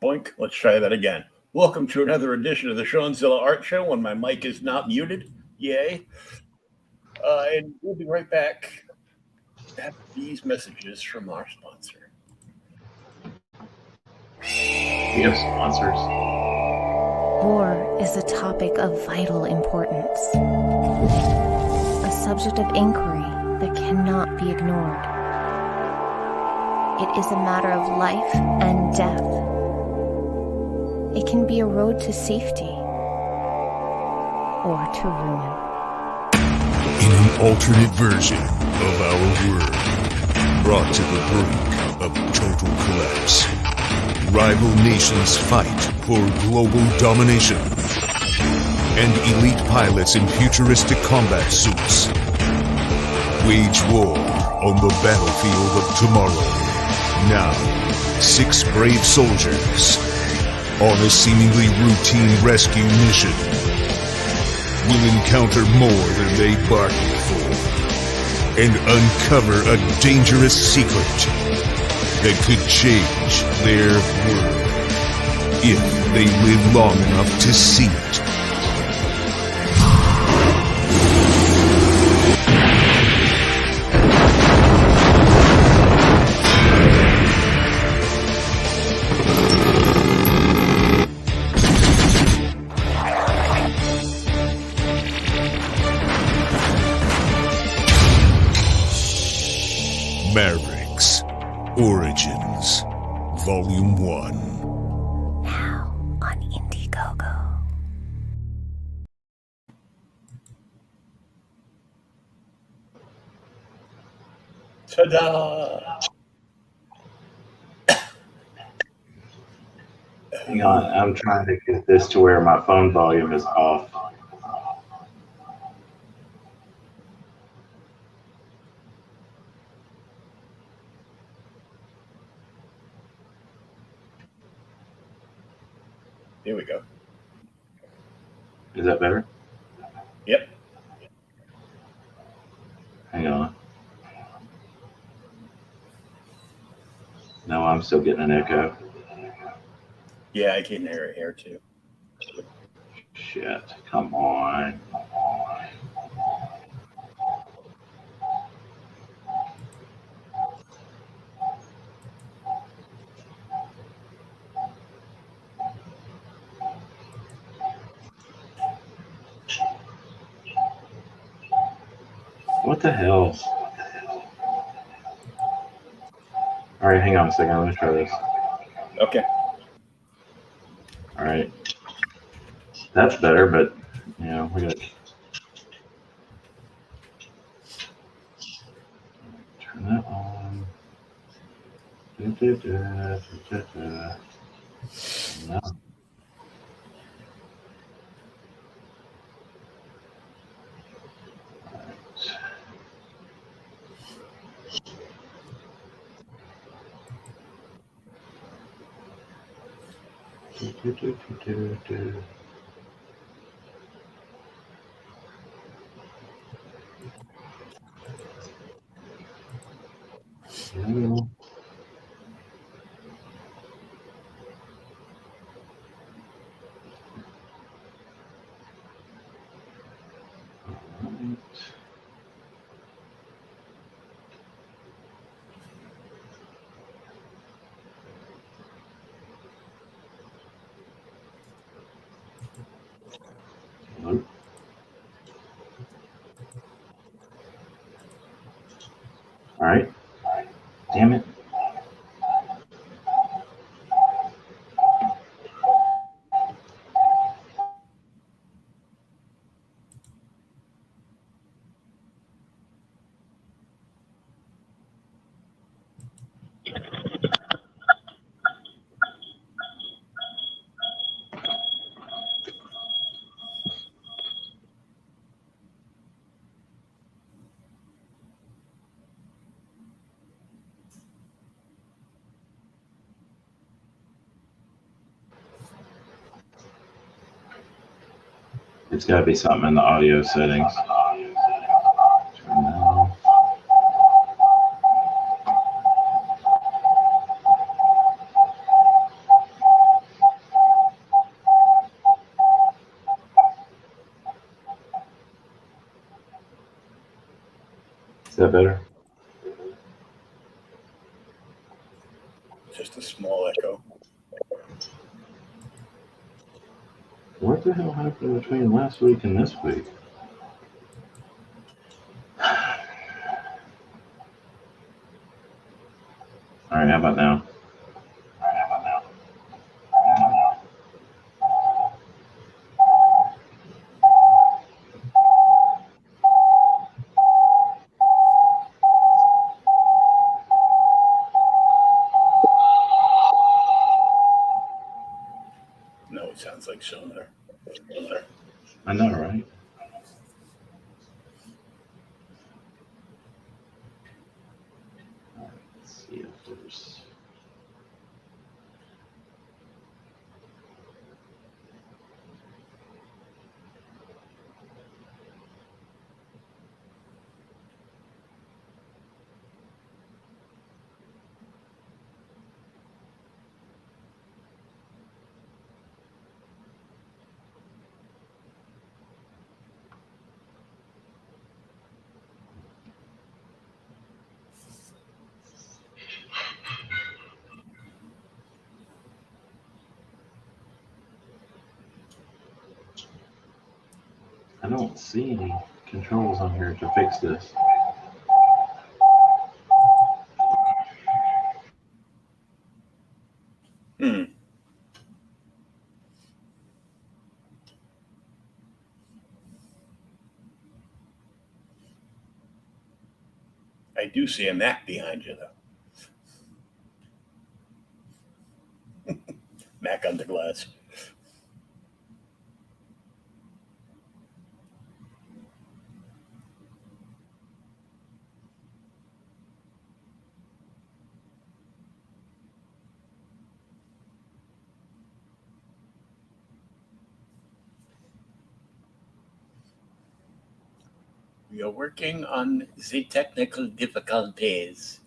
Boink. Let's try that again. Welcome to another edition of the Shawnzilla Art Show when my mic is not muted. Yay. And we'll be right back after these messages from our sponsor. We have sponsors. War is a topic of vital importance, a subject of inquiry that cannot be ignored. It is a matter of life and death. It can be a road to safety or to ruin. In an alternate version of our world, brought to the brink of total collapse, rival nations fight for global domination, and elite pilots in futuristic combat suits wage war on the battlefield of tomorrow. Now, 6 brave soldiers on a seemingly routine rescue mission will encounter more than they bargained for and uncover a dangerous secret that could change their world if they live long enough to see it. Mavericks Origins Volume 1. Now on Indiegogo. Ta-da! Hang on, I'm trying to get this to where my phone volume is off. Here we go. Is that better? Yep. Hang on. No, I'm still getting an echo. Yeah, I can hear it here too. Shit, come on. What the hell? All right, hang on a second. Let me try this. Okay. All right. That's better, but, you know, we got to turn that on. No. No. Nope. All right. Damn it. It's got to be something in the audio settings. Turn that off. that better? Just a small echo. What the hell happened between last week and this week? All right, how about now? No, it sounds like sonar. I know, right? All right, let's see if there's. I don't see any controls on here to fix this. I do see a Mac behind you, though. Mac on the glass. We are working on the technical difficulties.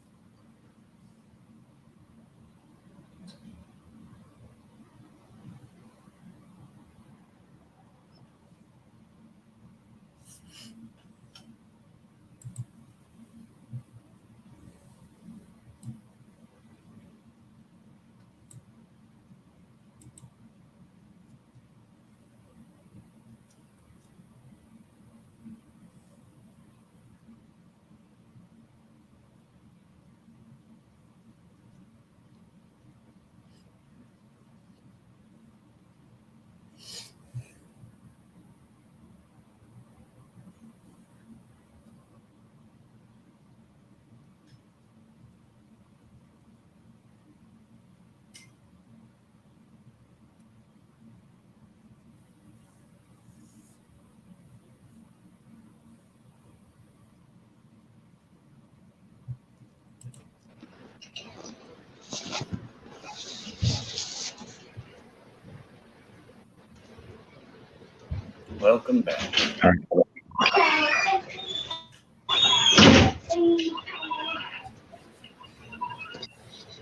Welcome back. All right.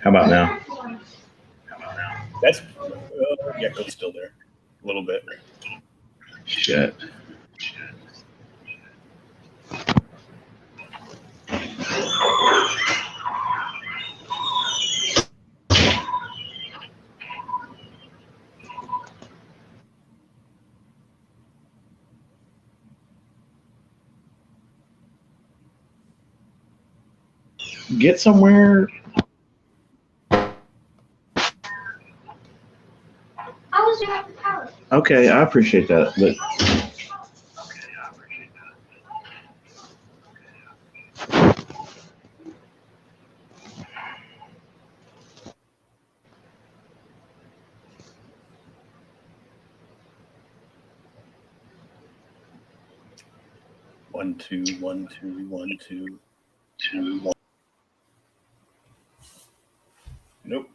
How about now? That's the echo's still there. A little bit. Shit. Get somewhere. Okay, I appreciate that. But One, two, 1, 2, 1, 2, 2, 1. Nope.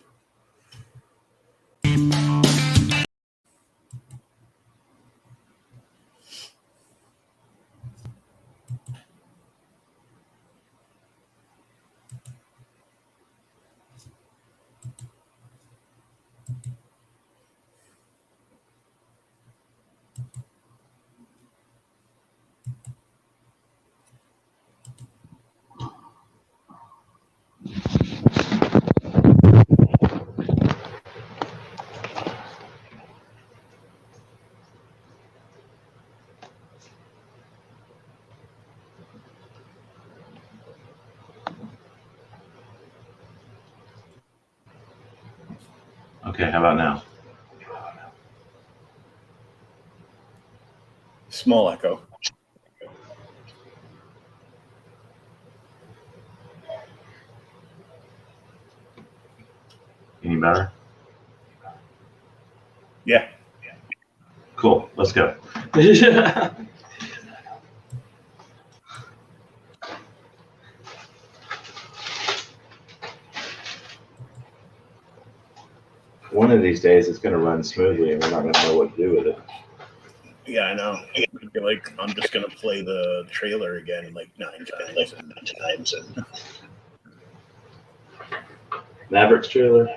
Okay, how about now? Small echo. Any better? Yeah. Cool. Let's go. One of these days it's going to run smoothly and we're not going to know what to do with it. Yeah, I know. I feel like I'm just gonna play the trailer again like 9 times. Mavericks trailer?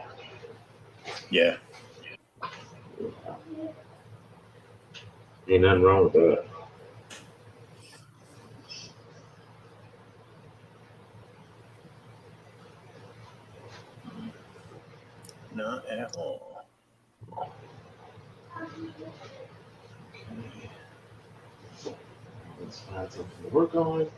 Yeah. Ain't nothing wrong with that. Not at all. Let's find something to work on.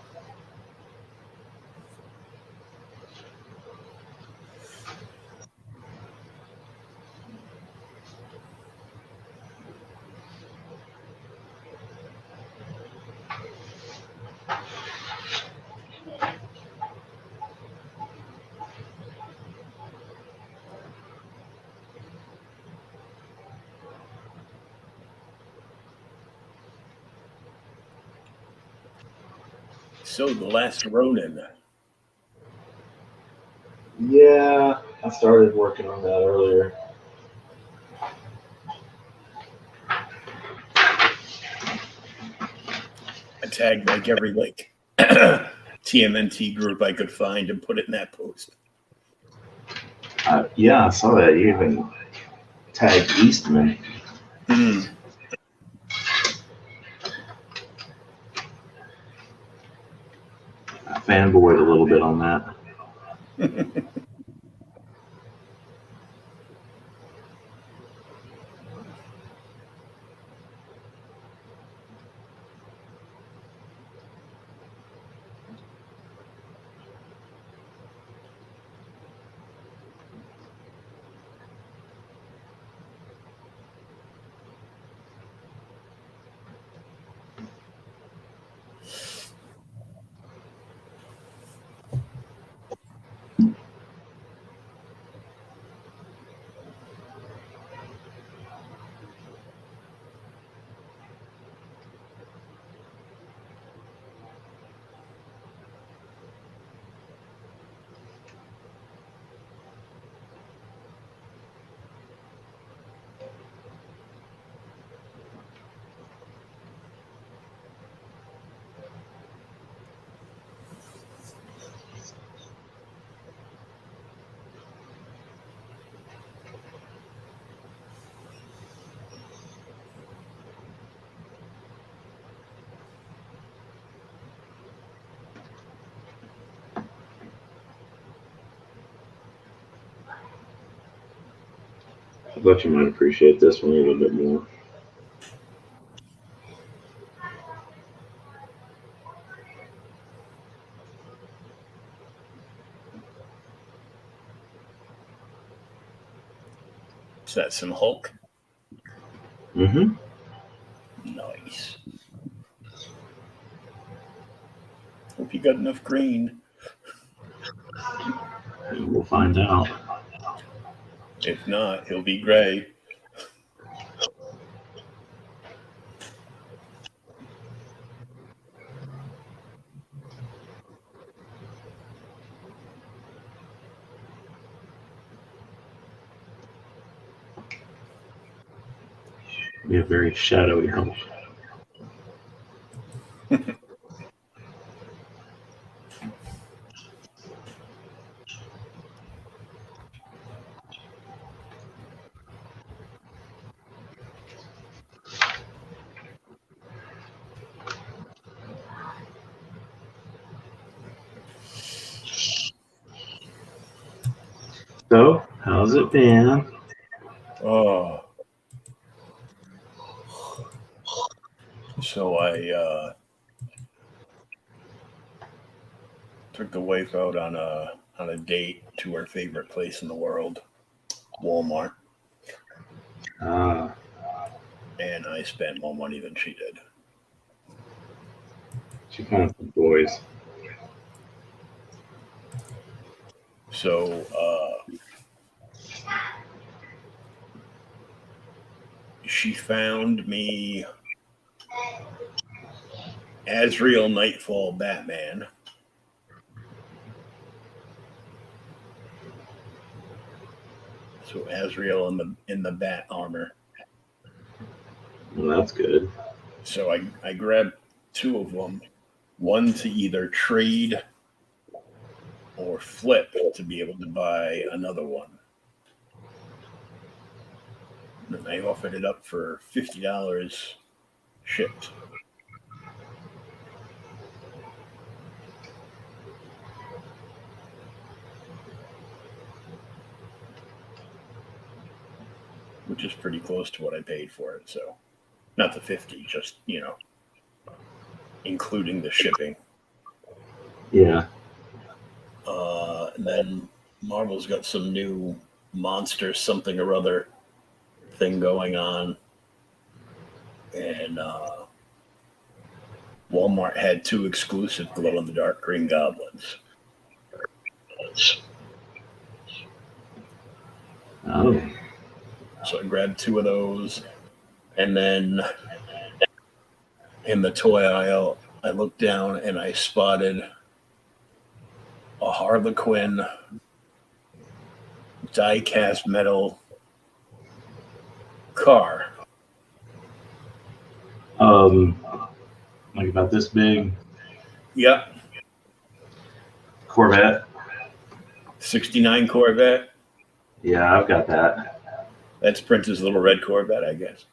So The Last Ronin. Yeah, I started working on that earlier. I tagged like every TMNT group I could find and put it in that post. Yeah, I saw that. You even tagged Eastman. Mm. I fanboyed a little bit on that. I thought you might appreciate this one a little bit more. Is that some Hulk? Mm-hmm. Nice. Hope you got enough green. We'll find out. If not, he'll be gray. Be a very shadowy Hulk. So, how's it been? Oh. So I took the wife out on a date to her favorite place in the world, Walmart. And I spent more money than she did. She kind of for boys. So she found me Azrael Nightfall Batman. So Azrael in the bat armor. Well, that's good. So I grabbed two of them, one to either trade or flip to be able to buy another one. And I offered it up for $50 shipped. Which is pretty close to what I paid for it. So not the 50, just, including the shipping. Yeah. And then Marvel's got some new monster something or other thing going on. And Walmart had 2 exclusive glow-in-the-dark Green Goblins. Oh. So I grabbed 2 of those. And then in the toy aisle, I looked down and I spotted a Harlequin die-cast metal car. Like about this big. Yep. Corvette. 69 Corvette. Yeah, I've got that. That's Prince's little red Corvette, I guess.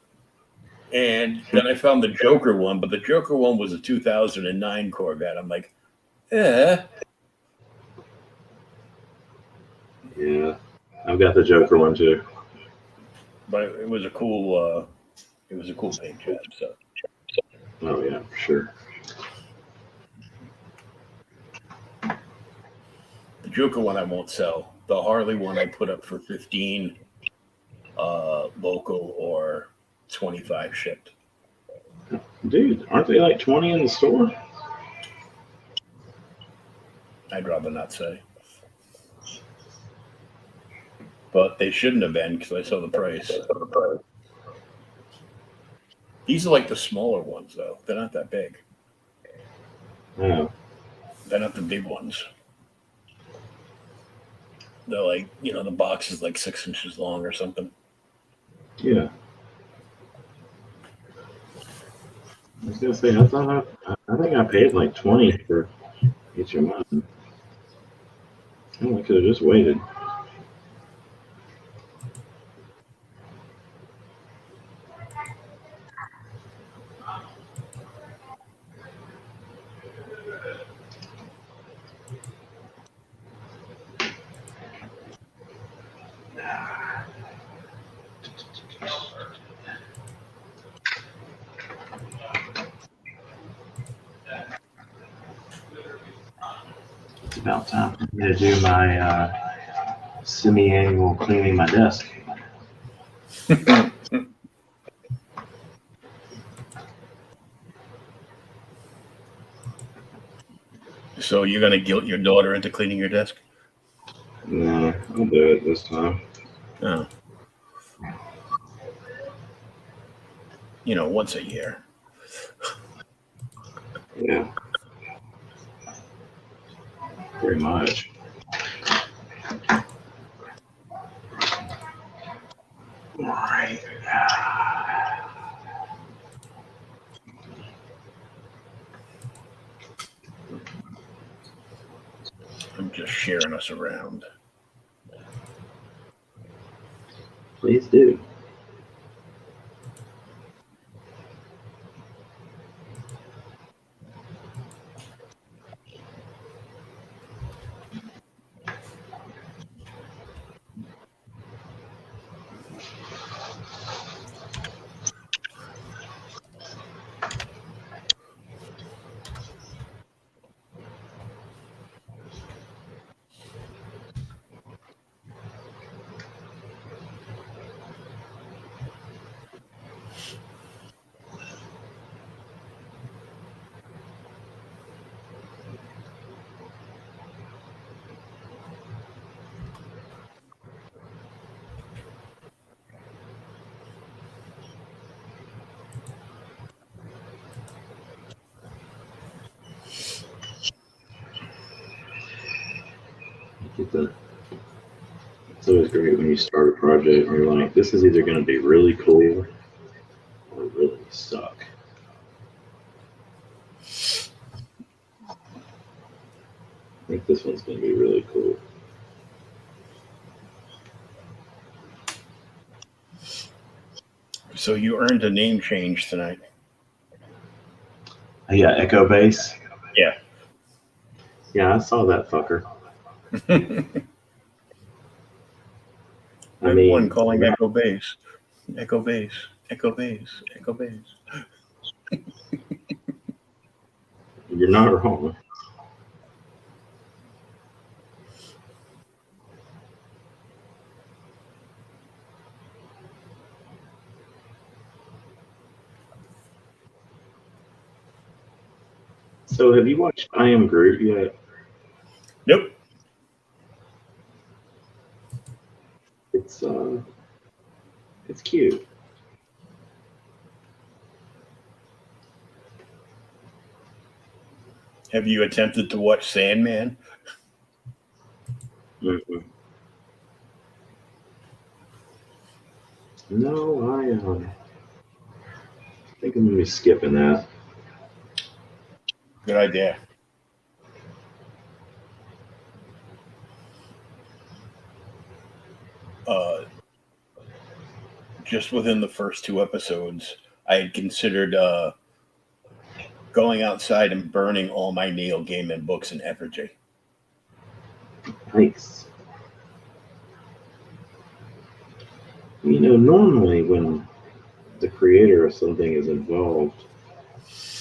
And then I found the Joker one, but the Joker one was a 2009 Corvette. I'm like, Yeah, I've got the Joker one too. But it was a cool paint job. So. Oh yeah, for sure. The Joker one I won't sell. The Harley one I put up for 15 local or 25 shipped. Dude, aren't they like 20 in the store? I'd rather not say. But they shouldn't have been because I saw the price. These are like the smaller ones, though. They're not that big. No. They're not the big ones. They're like, the box is like 6 inches long or something. Yeah. I was gonna say, I think I paid like 20 for each of mine. I could have just waited. It's about time for me to do my semi-annual cleaning my desk. So you're going to guilt your daughter into cleaning your desk? No, I'll do it this time. Oh. Once a year. Yeah. Pretty much. All right. I'm just sharing us around. Please do. it's always great when you start a project and you're like, this is either going to be really cool or really suck. I think this one's going to be really cool. So you earned a name change tonight. Yeah, Echo Bass. Yeah. Yeah, I saw that fucker. I Everyone mean, calling Echo Bass. Echo Bass. Echo Bass. Echo Bass. you're not wrong. So, have you watched I Am Groot yet? Nope. It's cute. Have you attempted to watch Sandman? Mm-mm. No, I think I'm gonna be skipping that. Good idea. Just within the first 2 episodes, I had considered going outside and burning all my Neil Gaiman books in effigy. Nice. You know, normally when the creator of something is involved,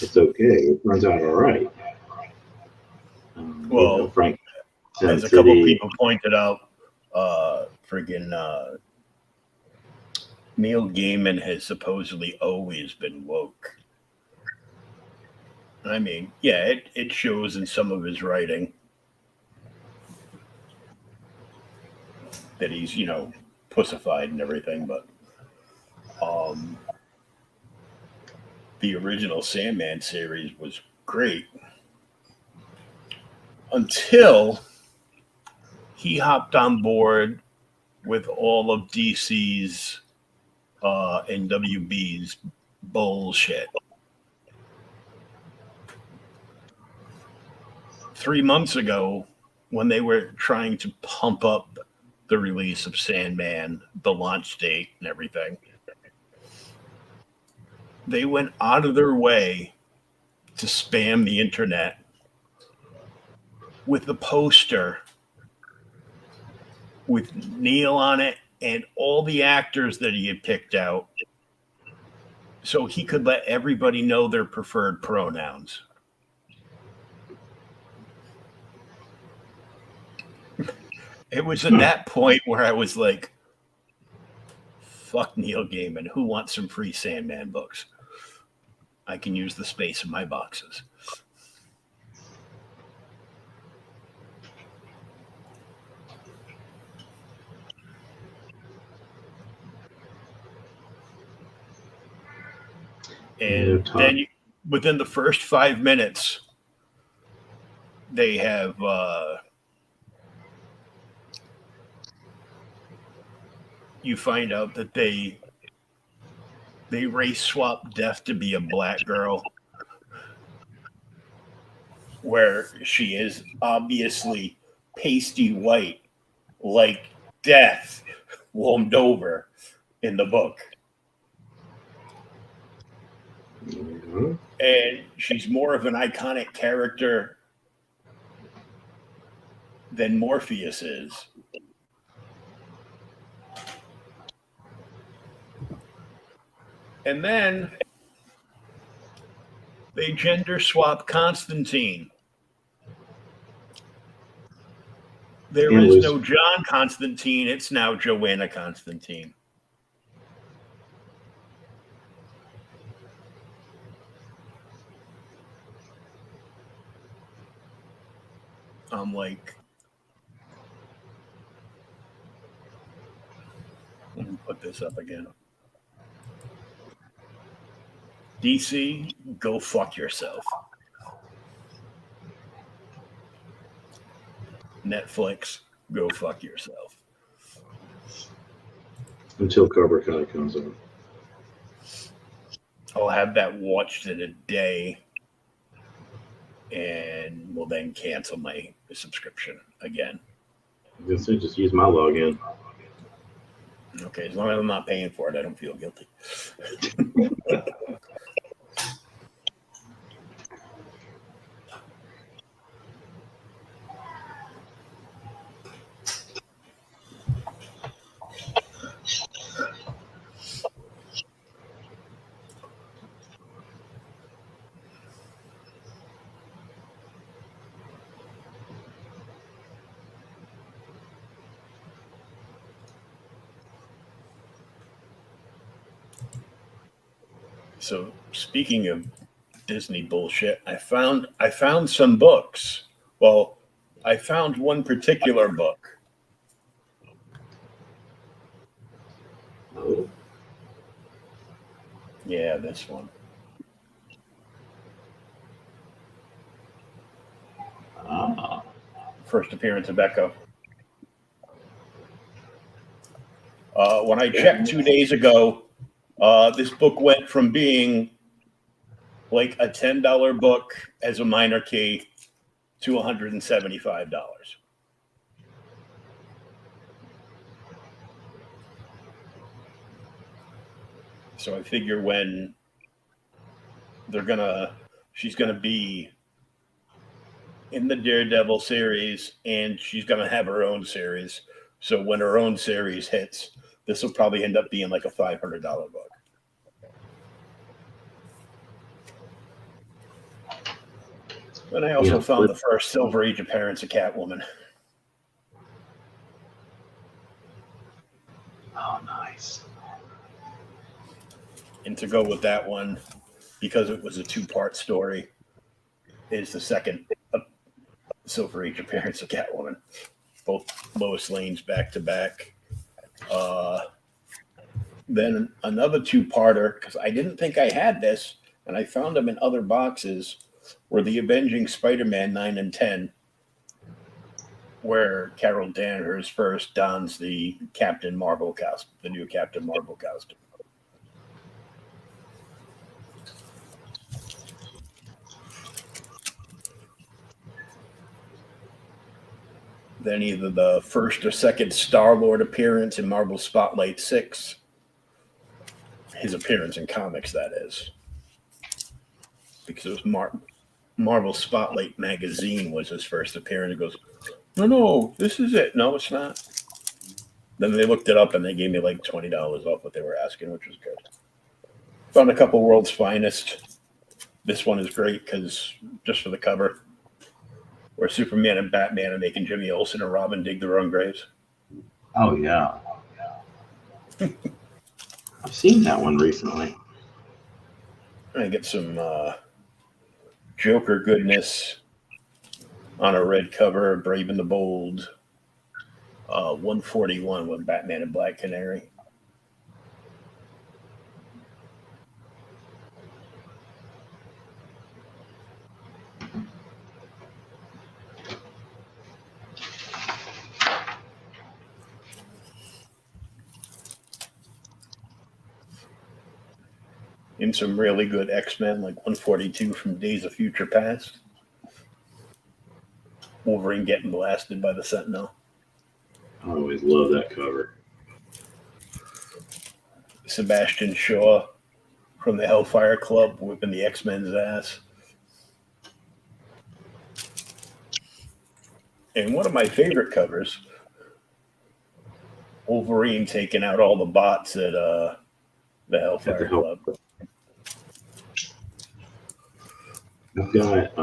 it's okay. It turns out all right. Well, Frank Sin as a couple City. people pointed out, Neil Gaiman has supposedly always been woke. I mean, yeah, it shows in some of his writing that he's, pussified and everything, but the original Sandman series was great until he hopped on board with all of DC's and WB's bullshit. 3 months ago, when they were trying to pump up the release of Sandman, the launch date and everything, they went out of their way to spam the internet with the poster with Neil on it and all the actors that he had picked out so he could let everybody know their preferred pronouns. It was at that point where I was like, fuck Neil Gaiman. Who wants some free Sandman books? I can use the space in my boxes. And then within the first 5 minutes, they have you find out that they race swap Death to be a black girl, where she is obviously pasty white like Death warmed over in the book. Mm-hmm. And she's more of an iconic character than Morpheus is. And then they gender swap Constantine. There is no John Constantine. It's now Joanna Constantine. I'm like, let me put this up again. DC, go fuck yourself. Netflix, go fuck yourself. Until Cobra Kai comes on. I'll have that watched in a day and will then cancel my subscription again. I guess I just use my login. Okay, as long as I'm not paying for it, I don't feel guilty. So speaking of Disney bullshit, I found some books. Well, I found one particular book. Oh. Yeah, this one. Ah. First appearance of Echo. When I checked 2 days ago, this book went from being like a $10 book as a minor key to $175. So I figure when she's gonna be in the Daredevil series and she's gonna have her own series. So when her own series hits, this will probably end up being like a $500 book. And I also found the first Silver Age appearance of Catwoman. Oh, nice. And to go with that one, because it was a 2-part story, is the second Silver Age appearance of Catwoman. Both Lois Lane's back to back. Then another 2-parter, because I didn't think I had this, and I found them in other boxes, were the Avenging Spider-Man 9 and 10, where Carol Danvers first dons the Captain Marvel costume, the new Captain Marvel costume. Then either the first or second Star-Lord appearance in Marvel Spotlight 6. His appearance in comics, that is. Because it was Marvel Spotlight magazine was his first appearance. It goes, no, this is it. No, it's not. Then they looked it up and they gave me like $20 off what they were asking, which was good. Found a couple World's Finest. This one is great because just for the cover, where Superman and Batman are making Jimmy Olsen and Robin dig their own graves. Oh, yeah. I've seen that one recently. I get some Joker goodness on a red cover, Brave and the Bold. 141 with Batman and Black Canary. In some really good X-Men, like 142 from Days of Future Past. Wolverine getting blasted by the Sentinel. I always love that cover. Sebastian Shaw from the Hellfire Club whipping the X-Men's ass. And one of my favorite covers, Wolverine taking out all the bots at the Hellfire Club. I've got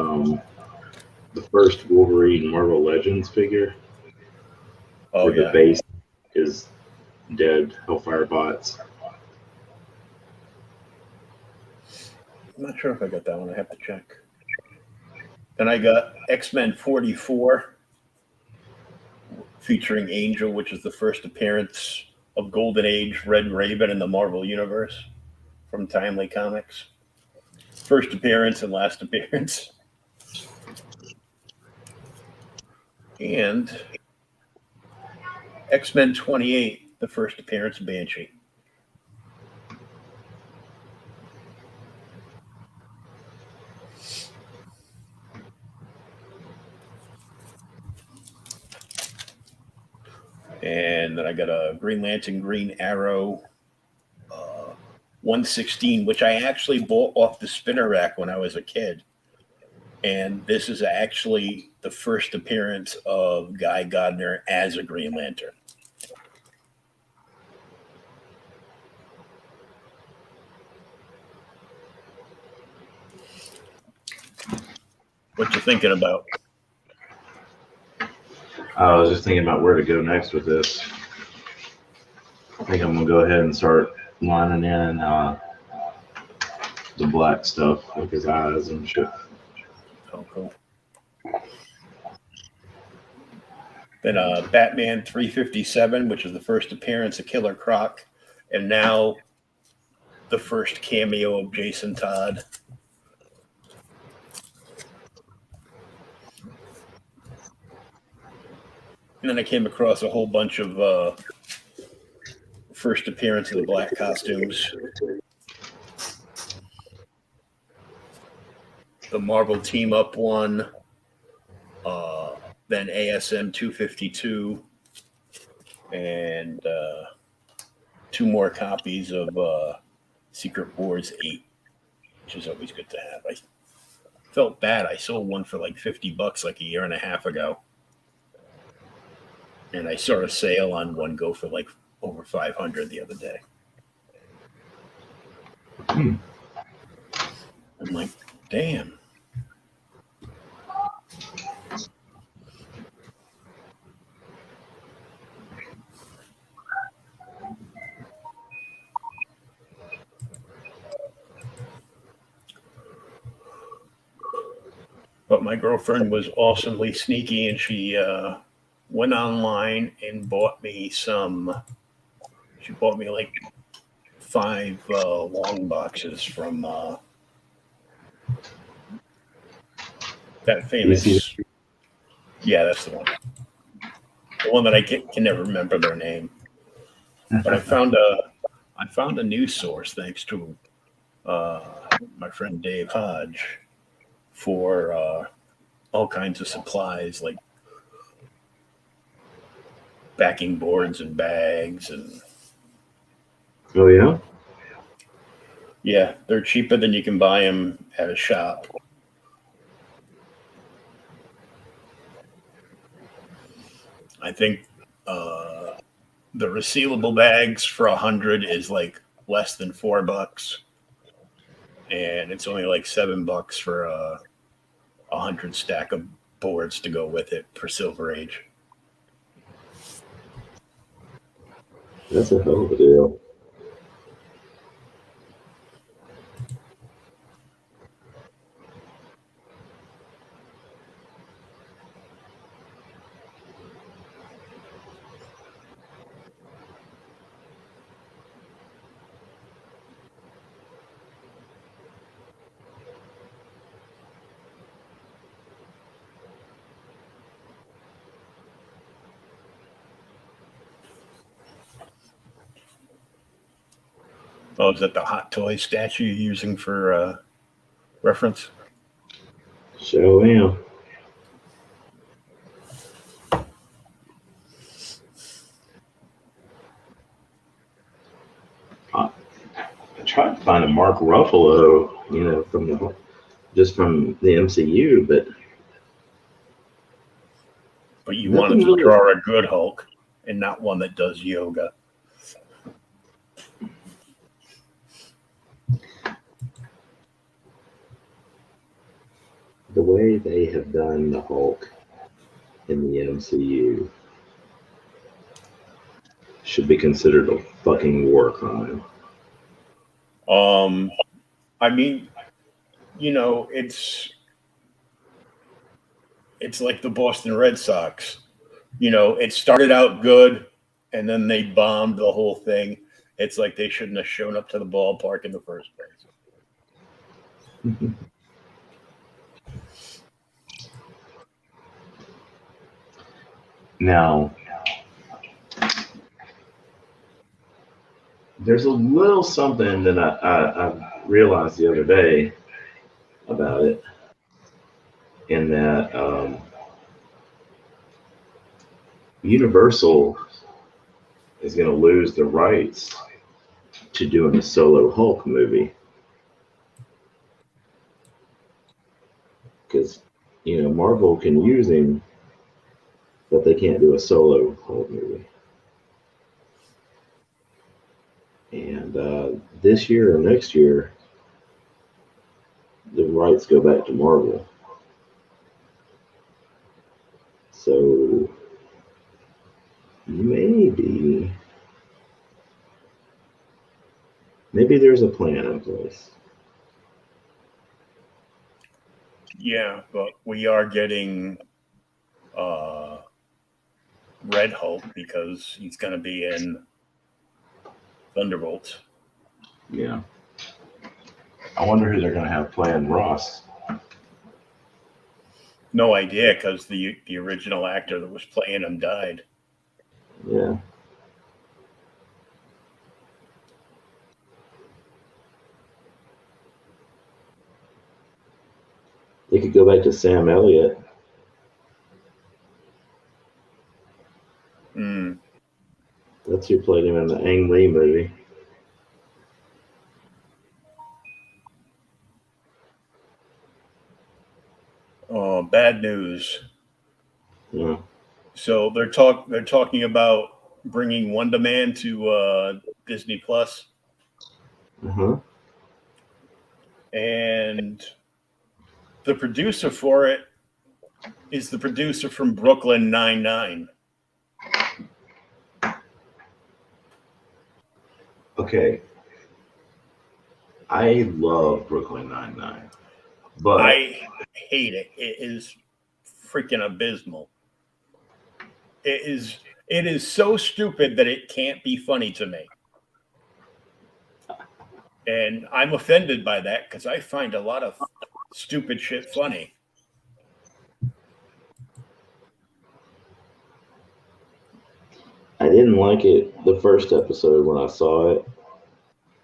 the first Wolverine Marvel Legends figure. Oh, where yeah. the base is dead Hellfire bots. I'm not sure if I got that one. I have to check. Then I got X-Men 44 featuring Angel, which is the first appearance of Golden Age Red Raven in the Marvel Universe from Timely Comics. First appearance and last appearance. And X-Men 28, the first appearance of Banshee. And then I got a Green Lantern, Green Arrow, 116, which I actually bought off the spinner rack when I was a kid. And this is actually the first appearance of Guy Gardner as a Green Lantern. What you thinking about? I was just thinking about where to go next with this. I think I'm gonna go ahead and start lining in the black stuff with his eyes and shit. Oh, cool. Then Batman 357, which is the first appearance of Killer Croc, and now the first cameo of Jason Todd. And then I came across a whole bunch of first appearance of the black costumes. The Marvel Team Up one, then ASM 252, and 2 more copies of Secret Wars 8, which is always good to have. I felt bad. I sold one for like $50 like a year and a half ago. And I saw a sale on one go for like over $500 the other day. I'm like, damn. But my girlfriend was awesomely sneaky, and she went online and bought me some. She bought me like 5 long boxes from that famous. Yeah, that's the one. The one that I can never remember their name. But I found a news source thanks to my friend Dave Hodge for all kinds of supplies like backing boards and bags and. Oh yeah. Yeah, they're cheaper than you can buy them at a shop. I think the resealable bags for 100 is like less than $4, and it's only like $7 for a 100 stack of boards to go with it for Silver Age. That's a hell of a deal. Oh, is that the Hot Toys statue you're using for reference? Sure am. I tried to find a Mark Ruffalo, from the MCU, but you wanted to draw a good Hulk and not one that does yoga. The way they have done the Hulk in the MCU should be considered a fucking war crime. I mean, it's like the Boston Red Sox. It started out good, and then they bombed the whole thing. It's like they shouldn't have shown up to the ballpark in the first place. Now, there's a little something that I realized the other day about it, in that Universal is going to lose the rights to doing a solo Hulk movie, because Marvel can use him, but they can't do a solo Hulk movie. And this year or next year, the rights go back to Marvel. So maybe there's a plan in place. Yeah, but we are getting Red Hulk because he's going to be in Thunderbolts. Yeah. I wonder who they're going to have playing Ross. No idea, because the original actor that was playing him died. Yeah. They could go back to Sam Elliott. Mm. That's who played him in the Ang Lee movie. Oh, bad news. Yeah. So they're talking about bringing Wonder Man to Disney Plus, Uh-huh. and the producer for it is the producer from Brooklyn Nine-Nine. Okay. I love Brooklyn Nine-Nine, but I hate it. It is freaking abysmal. It is so stupid that it can't be funny to me. And I'm offended by that because I find a lot of stupid shit funny. I didn't like it the first episode when I saw it,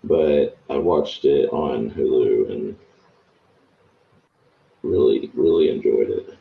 but I watched it on Hulu and really, really enjoyed it.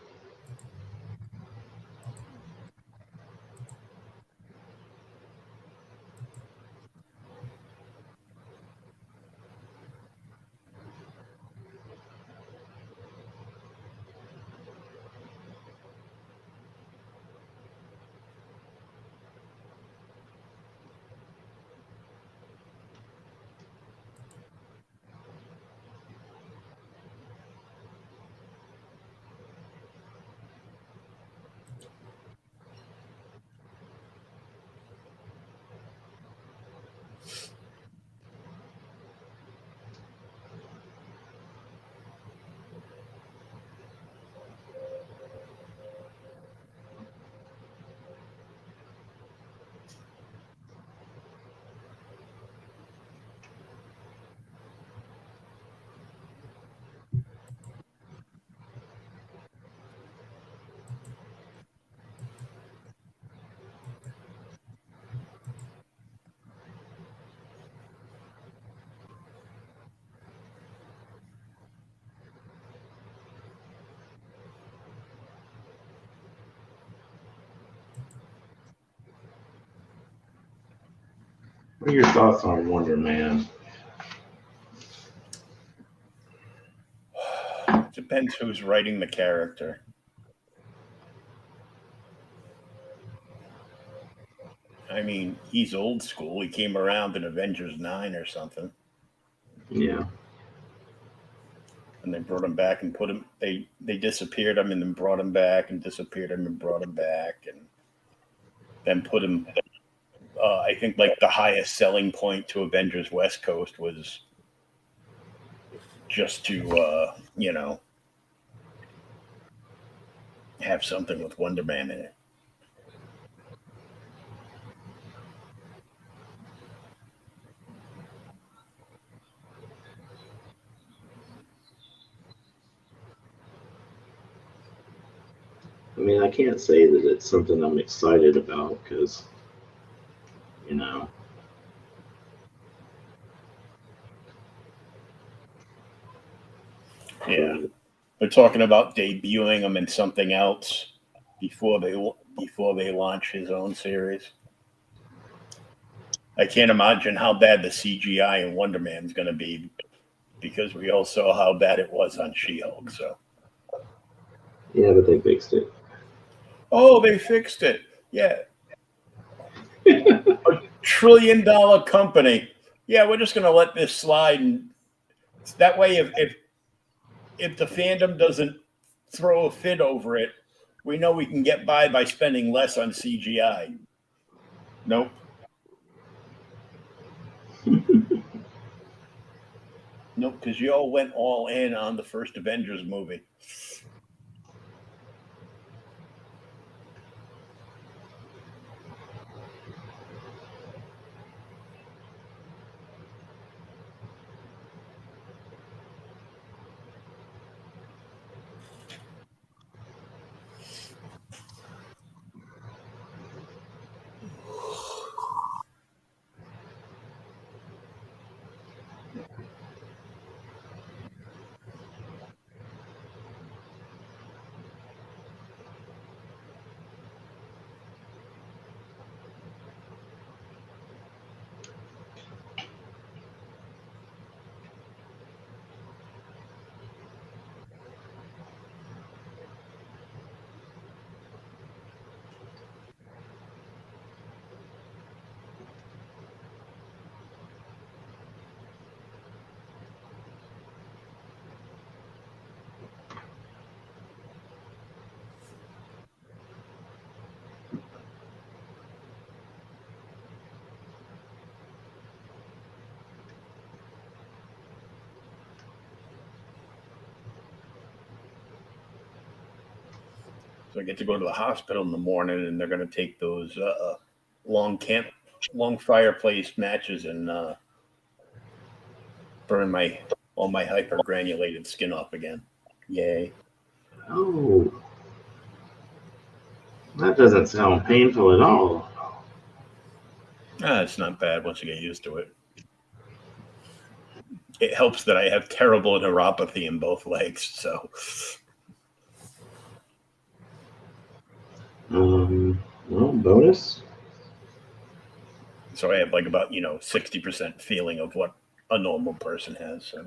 What are your thoughts on Wonder Man? Depends who's writing the character. I mean, he's old school. He came around in Avengers 9 or something. Yeah. And they brought him back and put him. They disappeared him and then brought him back and disappeared him and brought him back and then put him. I think like the highest selling point to Avengers West Coast was just to have something with Wonder Man in it. I mean, I can't say that it's something I'm excited about because, Yeah, they're talking about debuting him in something else before they launch his own series. I can't imagine how bad the CGI in Wonder Man is going to be because we all saw how bad it was on She-Hulk. So, Yeah, but they fixed it. oh, they fixed it. Yeah, $1 trillion company. Yeah, we're just going to let this slide, and that way, if the fandom doesn't throw a fit over it, we know we can get by spending less on CGI. Nope. Nope, because you all went all in on the first Avengers movie. So I get to go to the hospital in the morning, and they're going to take those long fireplace matches and burn all my hypergranulated skin off again. Yay! Oh, that doesn't sound painful at all. It's not bad once you get used to it. It helps that I have terrible neuropathy in both legs, so. Well, bonus. So I have like about 60% feeling of what a normal person has. So.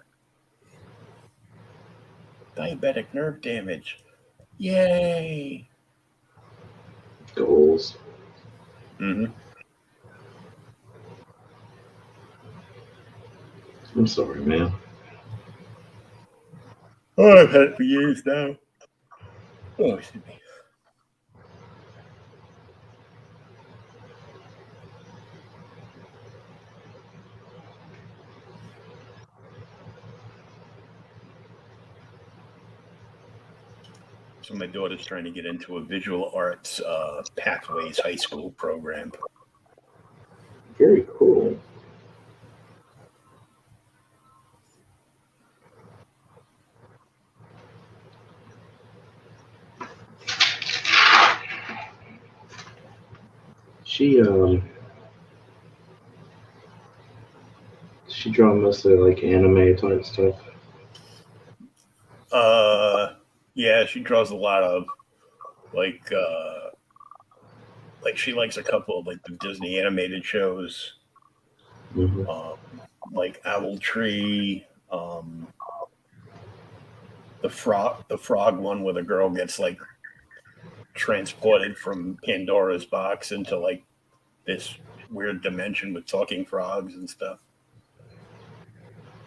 Diabetic nerve damage. Yay! Goals. Mm-hmm. I'm sorry, man. Oh, I've had it for years now. Oh, excuse me. So my daughter's trying to get into a visual arts pathways high school program. Very cool. She draw mostly like anime type stuff. Yeah, she draws a lot of like she likes a couple of like the Disney animated shows, Mm-hmm. like Owl Tree, the frog one where the girl gets like transported from Pandora's box into like this weird dimension with talking frogs and stuff.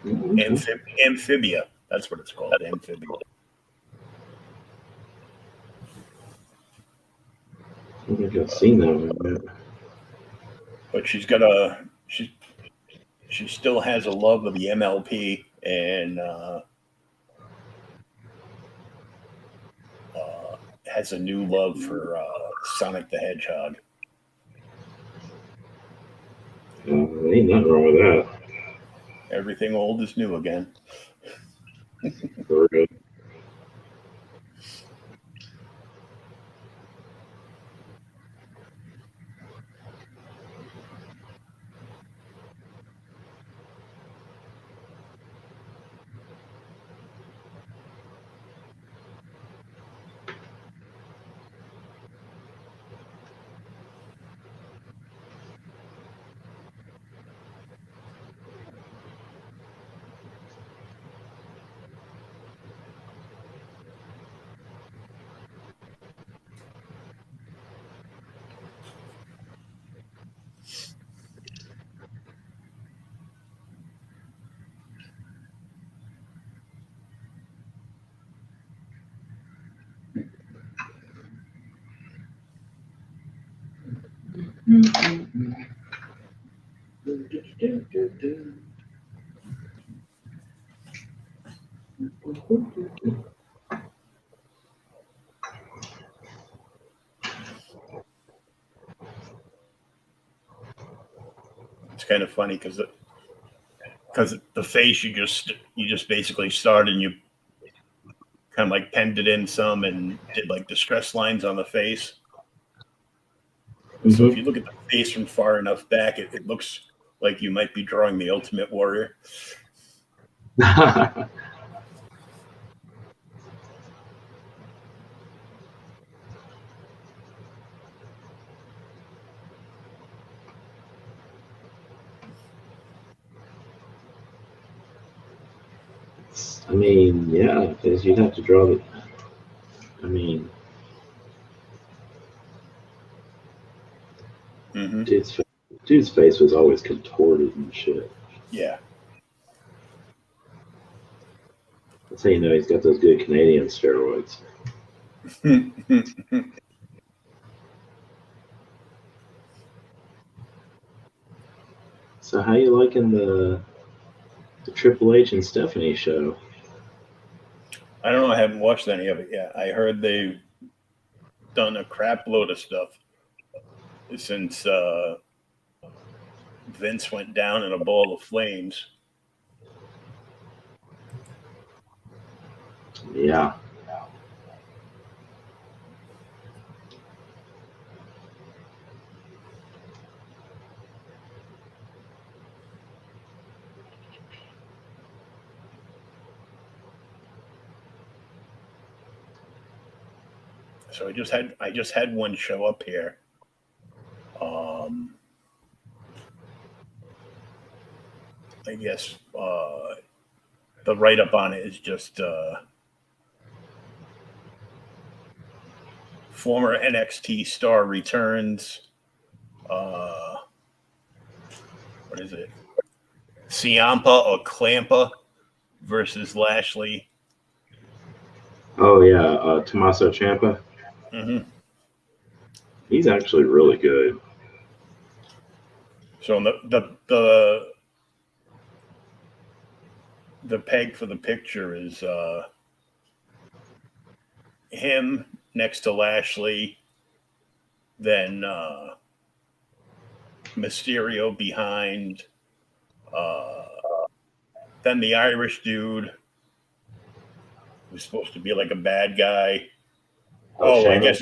Mm-hmm. Amphibia, that's what it's called, Amphibia. I don't think I've seen that one yet. But she still has a love of the MLP and has a new love for Sonic the Hedgehog. Ain't nothing wrong with that. Everything old is new again. For real. It's kind of funny because the face you just basically started and you kind of like penned it in some and did like the stress lines on the face. So if you look at the face from far enough back, it looks like you might be drawing the Ultimate Warrior. I mean, yeah, because you'd have to draw the. I mean, dude's face was always contorted and shit. Yeah. That's how you know he's got those good Canadian steroids. So how you liking the Triple H and Stephanie show? I don't know. I haven't watched any of it yet. I heard they've done a crap load of stuff since Vince went down in a ball of flames. Yeah. So I just had one show up here. I guess the write up on it is just former NXT star returns. What is it? Ciampa or Clampa versus Lashley. Oh yeah, Tommaso Ciampa. Mm-hmm. He's actually really good. So the peg for the picture is him next to Lashley, then Mysterio behind, then the Irish dude who's supposed to be like a bad guy. Oh, I guess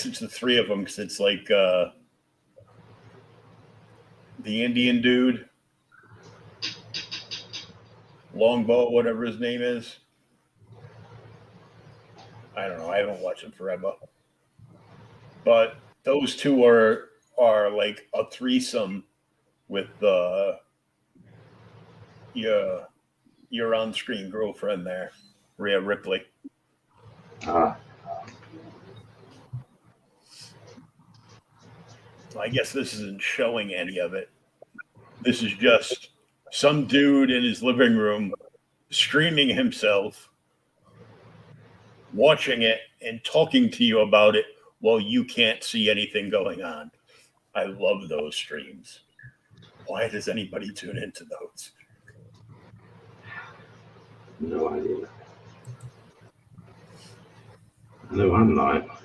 it's the three of them because it's like the Indian dude, Longbow, whatever his name is. I don't know. I haven't watched it forever, but those two are like a threesome with your on-screen girlfriend there, Rhea Ripley. I guess this isn't showing any of it. This is just some dude in his living room streaming himself, watching it, and talking to you about it while you can't see anything going on. I love those streams. Why does anybody tune into those? No idea. No, I'm not.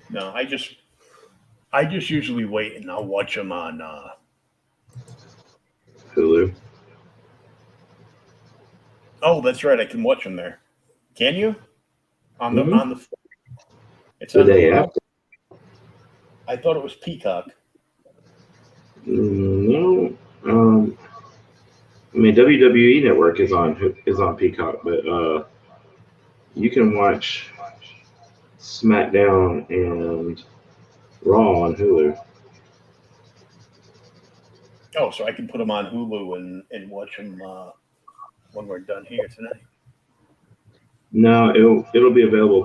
No, I just usually wait and I'll watch them on Hulu. Oh, that's right. I can watch them there. Can you? On the it's The on day after. I thought it was Peacock. No. I mean, WWE Network is on Peacock, but you can watch SmackDown and Raw on Hulu. Oh, so I can put them on Hulu and watch them when we're done here tonight. No, it'll be available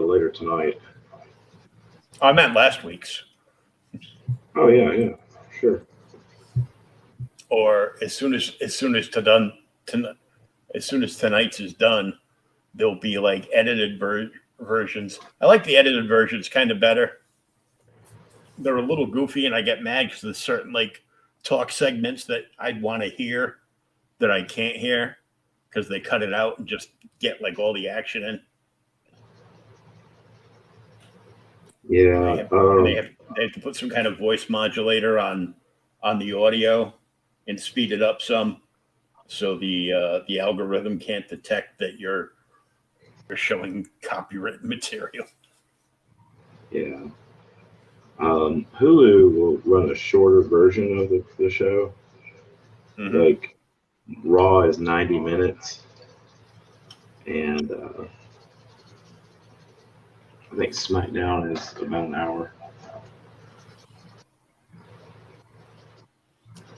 later tonight. I meant last week's. Oh yeah, sure. Or as soon as tonight's is done, there'll be like edited versions. I like the edited versions kind of better. they're a little goofy, and I get mad because there's certain like talk segments that I'd want to hear that I can't hear because they cut it out and just get like all the action in. Yeah. They have to put some kind of voice modulator on the audio and speed it up some, so the algorithm can't detect that you're showing copyright material. Yeah. Hulu will run a shorter version of the show. Mm-hmm. Like Raw is 90 minutes, and I think SmackDown is about an hour.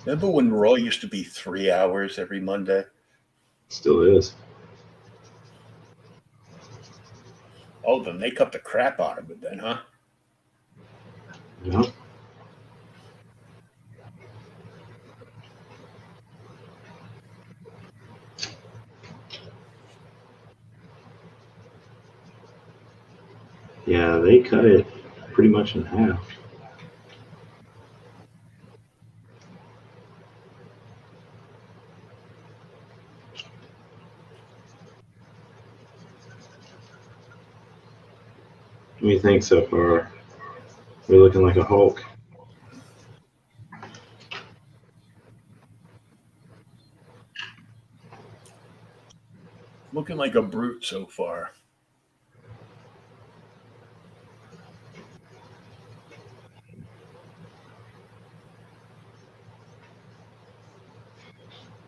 Remember when Raw used to be 3 hours every Monday? Still is. Oh, then they cut the crap out of it then, huh? Yeah. Yeah, they cut it pretty much in half. What do you think so far? We're looking like a Hulk. Looking like a brute so far.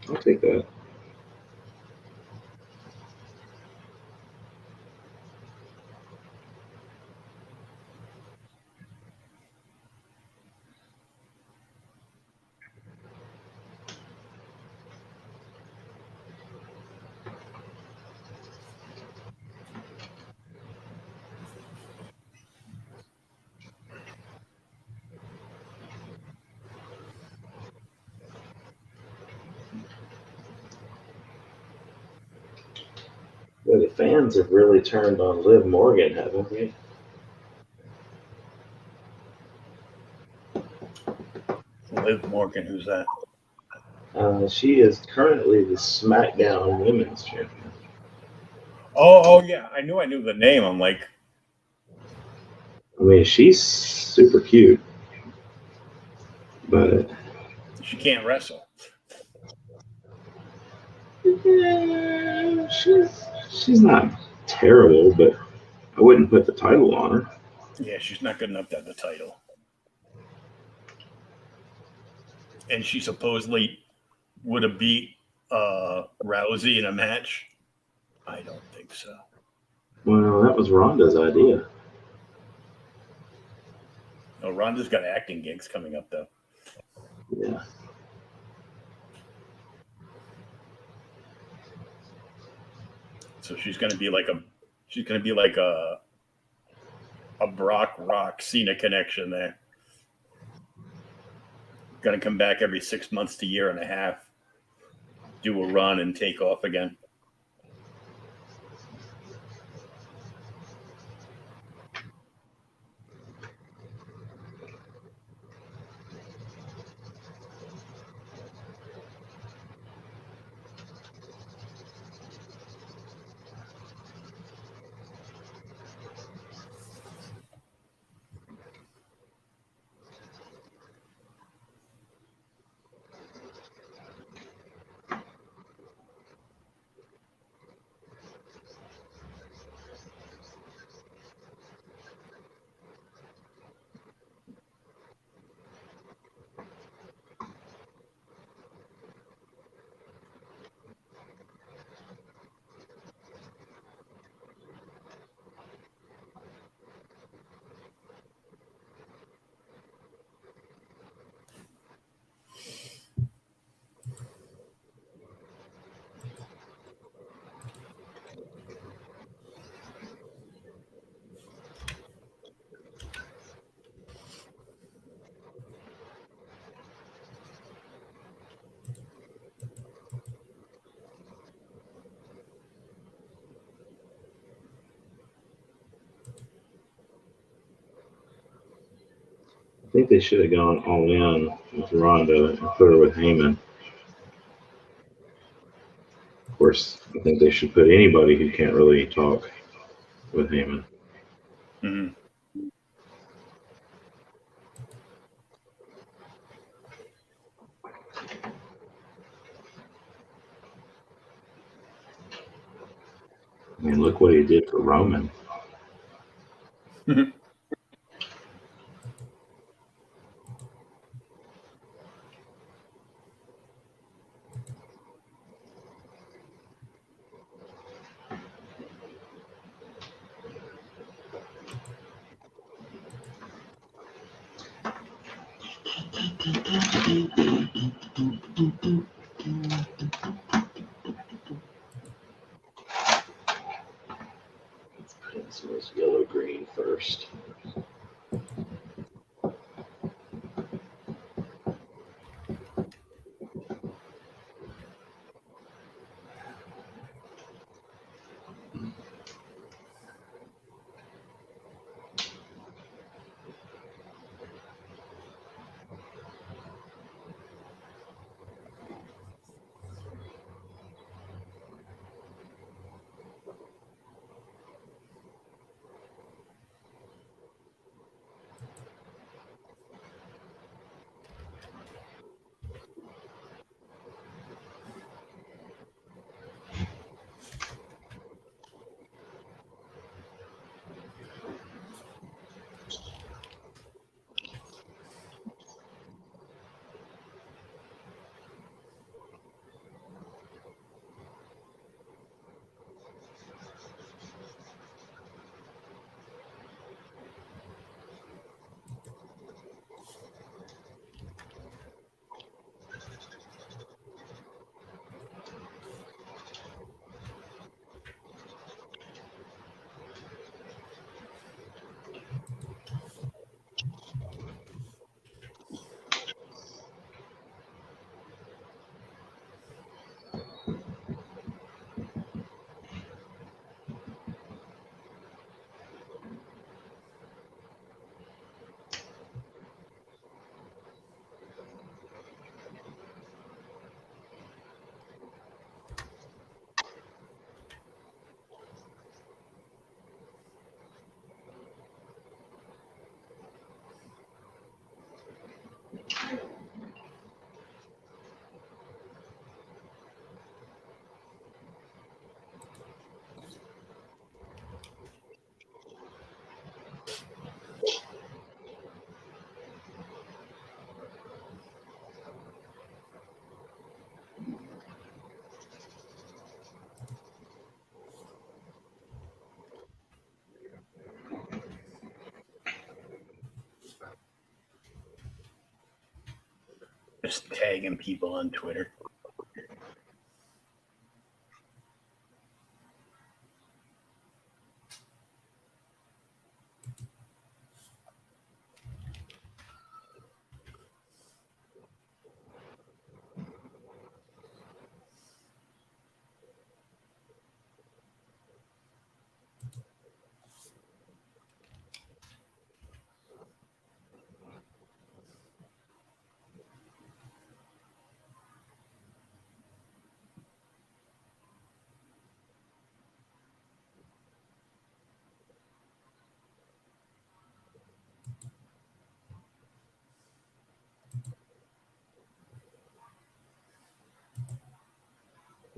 I'll take that. Yeah, the fans have really turned on Liv Morgan, haven't they? Liv Morgan, who's that? She is currently the SmackDown Women's Champion. Oh yeah, I knew the name. I'm like, I mean, she's super cute, but she can't wrestle. yeah, she's not terrible, but I wouldn't put the title on her. Yeah, she's not good enough to have the title. And she supposedly would have beat Rousey in a match. I don't think so. Well, that was Ronda's idea. Oh, Ronda's got acting gigs coming up though. Yeah. So she's gonna be like a Brock Rock Cena connection there. Gonna come back every 6 months to year and a half, do a run and take off again. think they should have gone all in with Ronda and put her with Heyman. Of course, I think they should put anybody who can't really talk with Heyman. Mhm. I mean, look what he did for Roman. Let's paint some of this yellow green first. Just tagging people on Twitter.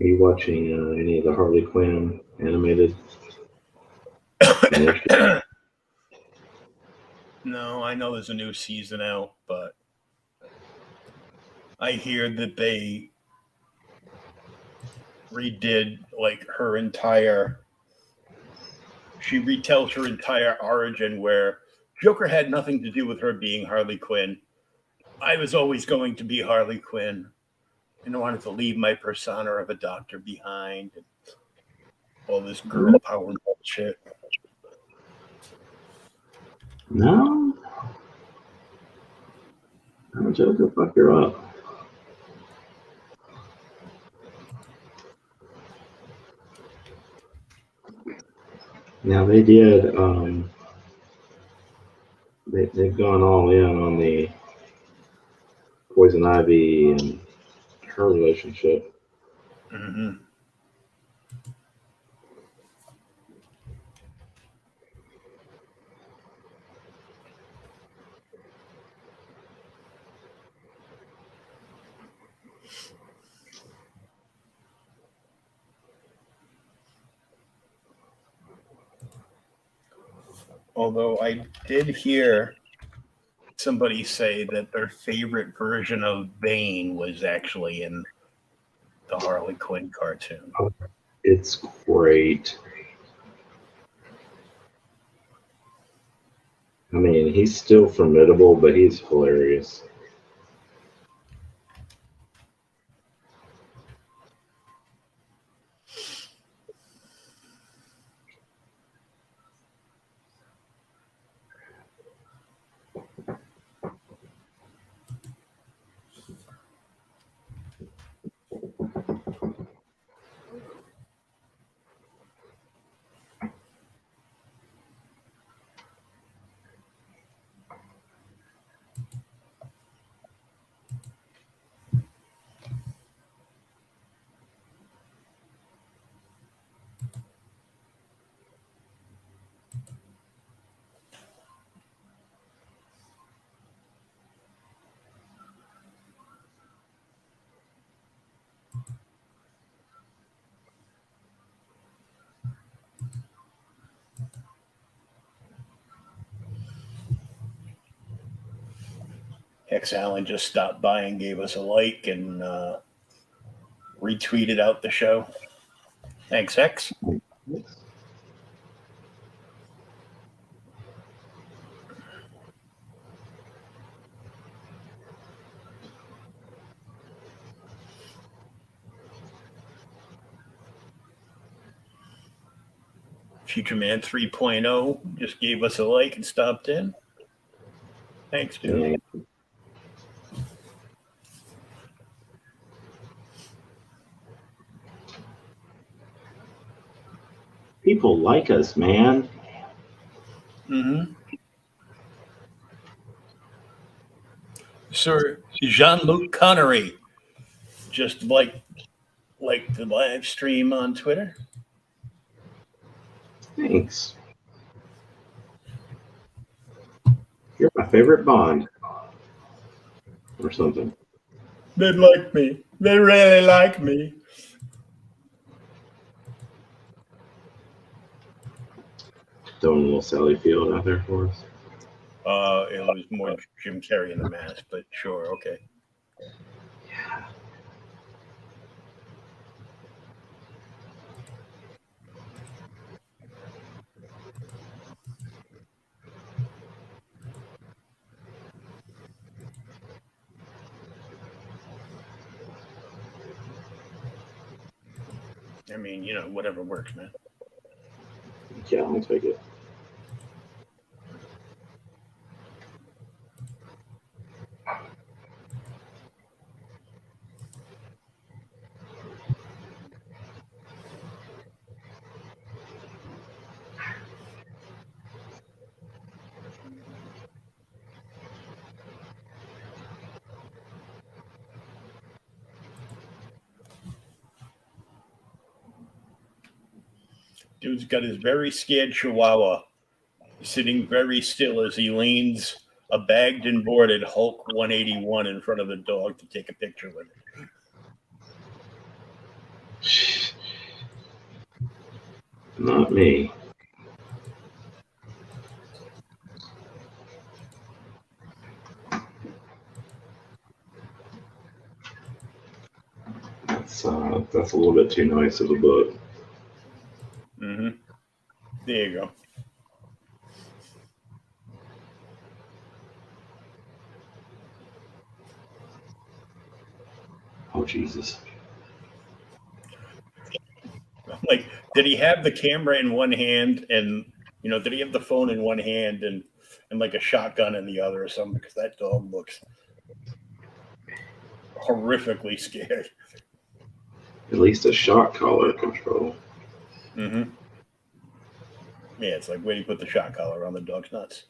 Are you watching any of the Harley Quinn animated? No, I know there's a new season out, but I hear that they redid like her entire. She retells her entire origin where Joker had nothing to do with her being Harley Quinn. I was always going to be Harley Quinn and I wanted to leave my persona of a doctor behind and all this girl power bullshit. No. I'm Joker, fuck her up. Now they did they've gone all in on the Poison Ivy and her relationship. Mm-hmm. Although I did hear somebody say that their favorite version of Bane was actually in the Harley Quinn cartoon. It's great. I mean, he's still formidable, but he's hilarious. Hex Allen just stopped by and gave us a like and retweeted out the show. Thanks, Hex. Future Man 3.0 just gave us a like and stopped in. Thanks, dude. Yeah. People like us, man. Mm-hmm. Sir Jean-Luc Connery just like the live stream on Twitter. Thanks. You're my favorite Bond. Or something. They like me. They really like me. Throwing a little Sally Field out there for us. It was more Jim Carrey in the mask, but sure, okay. Yeah. I mean, whatever works, man. Yeah, I'll take it. Dude's got his very scared chihuahua sitting very still as he leans a bagged and boarded Hulk 181 in front of the dog to take a picture with it. Not me. That's a little bit too nice of a book. Mm-hmm. There you go. Oh, Jesus. Like, did he have the camera in one hand and, did he have the phone in one hand and like a shotgun in the other or something? Because that dog looks horrifically scared. At least a shot collar control. Mm-hmm. Yeah, it's like, where do you put the shot collar on the dog's nuts?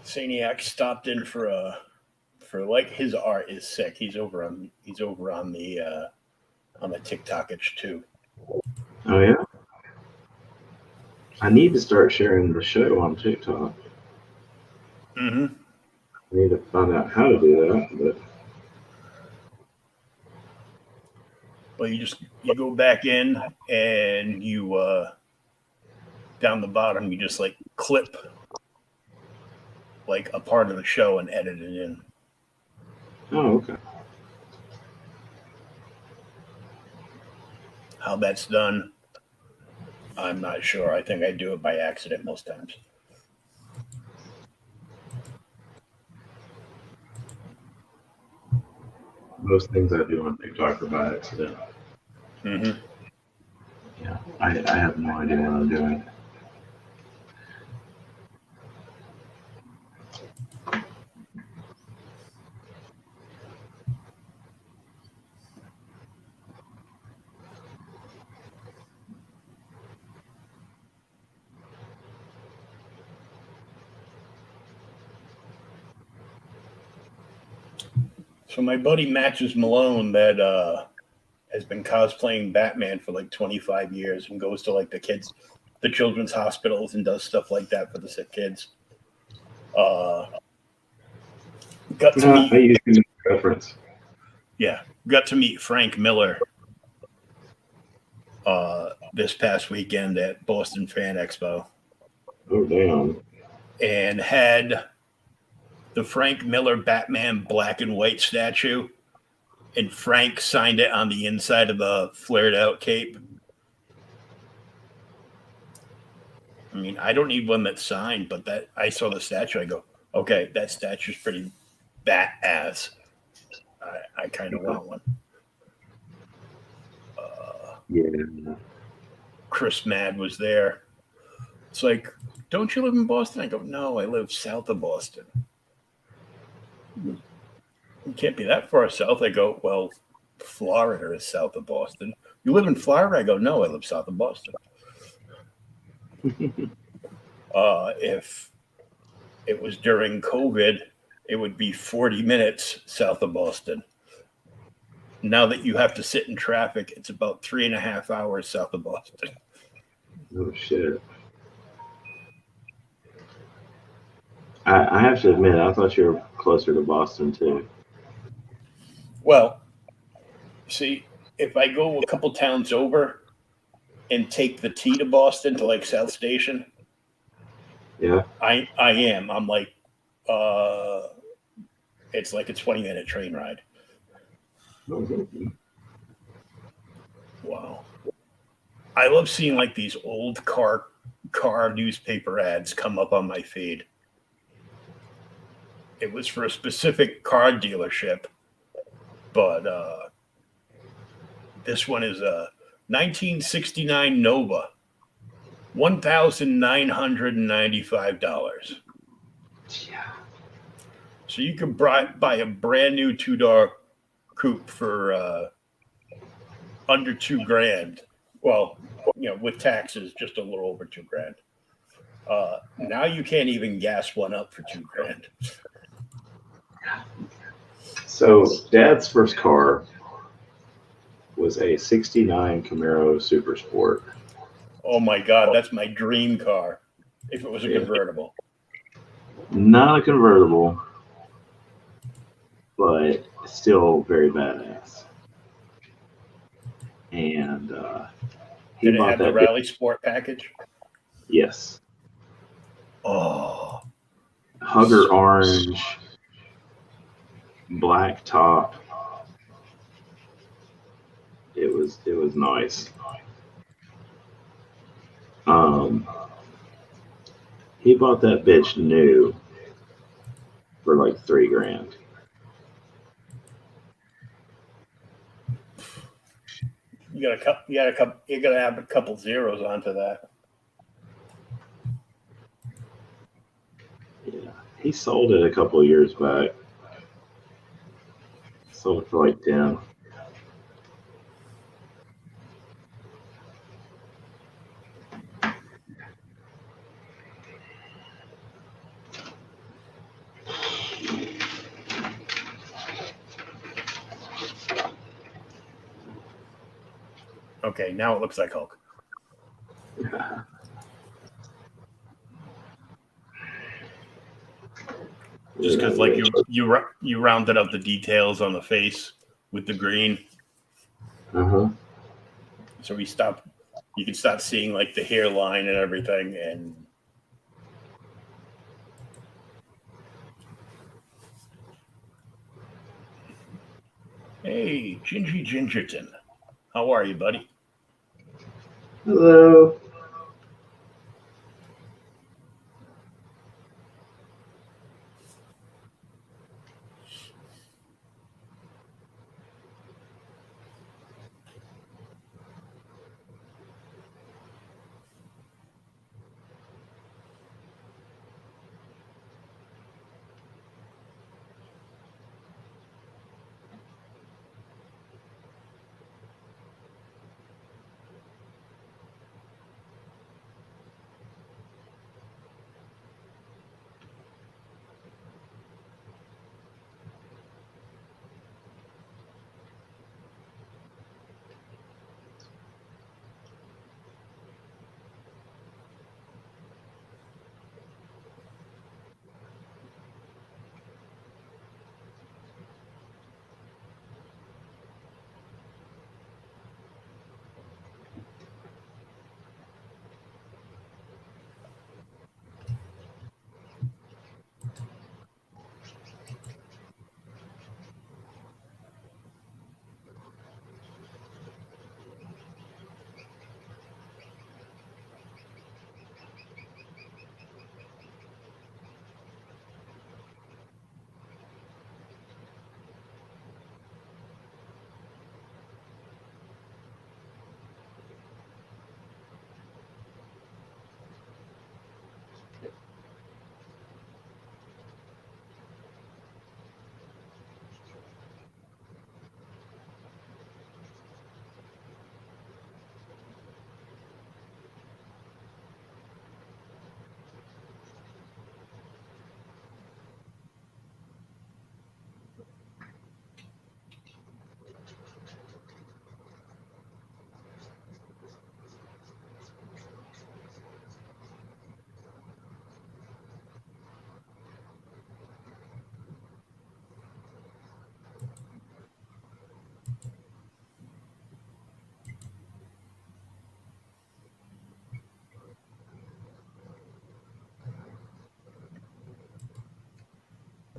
Saniac stopped in for like his art is sick. He's over on the TikTok itch too. Oh yeah. I need to start sharing the show on TikTok. Mm-hmm. I need to find out how to do that, but Well, you go back in and you down the bottom you just like clip like a part of the show and edit it in. oh okay. How that's done, I'm not sure. I think I do it by accident most times. Most things I do on TikTok are by accident. Mm-hmm. Yeah, I have no idea what I'm doing. So my buddy Matches Malone that has been cosplaying Batman for like 25 years and goes to like the children's hospitals and does stuff like that for the sick kids. Got to I meet, use the reference. yeah, got to meet Frank Miller this past weekend at Boston Fan Expo, Oh damn. and had the Frank Miller Batman black and white statue, and Frank signed it on the inside of the flared out cape. I mean, I don't need one that's signed, but that I saw the statue. I go, okay, that statue's pretty badass. I kind of want one. Yeah. Chris Mad was there. It's like, don't you live in Boston? I go, no, I live south of Boston. You can't be that far south. I go, well, Florida is south of Boston. You live in Florida? I go, no, I live south of Boston. If it was during COVID, it would be 40 minutes south of Boston. Now that you have to sit in traffic, it's about 3.5 hours south of Boston. Oh shit. I have to admit, I thought you were closer to Boston too. Well, see, if I go a couple towns over and take the T to Boston to like South Station, Yeah. I am. I'm like, it's like a 20-minute train ride. Wow. I love seeing like these old car newspaper ads come up on my feed. It was for a specific car dealership, but this one is a 1969 Nova, $1,995. Yeah. So you could buy a brand new two-door coupe for under $2,000. Well, with taxes, just a little over $2,000. Now you can't even gas one up for $2,000. So Dad's first car was a '69 Camaro Super Sport. Oh my God, that's my dream car. If it was a Yeah. convertible. Not a convertible, but still very badass. And he Did it bought have the that. Rally Sport package? Yes, Oh, Hugger orange, black top. It was nice. He bought that bitch new for like $3,000. you gotta have a couple zeros onto that. Yeah, he sold it a couple of years back. Sold it for like 10. Okay, now it looks like Hulk. Just because, like, you rounded up the details on the face with the green, Uh-huh. so you can start seeing like the hairline and everything. And hey, Gingy Gingerton, how are you, buddy? Hello.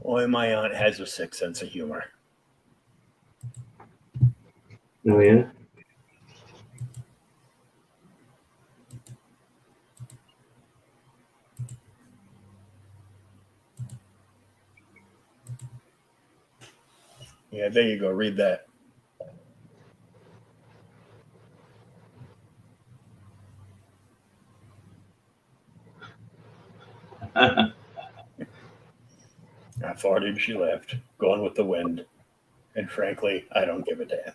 Boy, my aunt has a sick sense of humor. Oh yeah. Yeah, there you go. Read that. I farted, she left, gone with the wind. And frankly, I don't give a damn.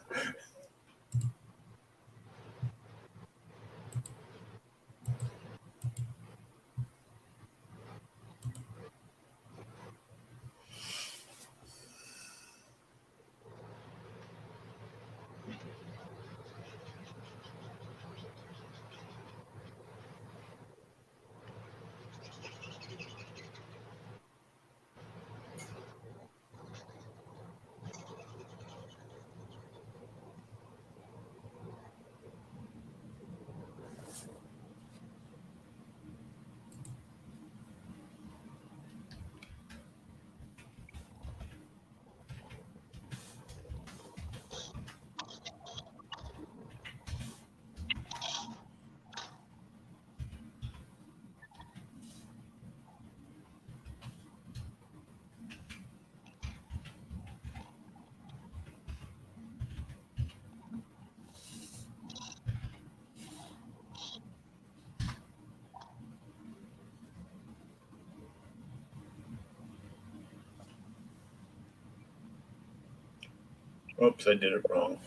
Oops, I did it wrong.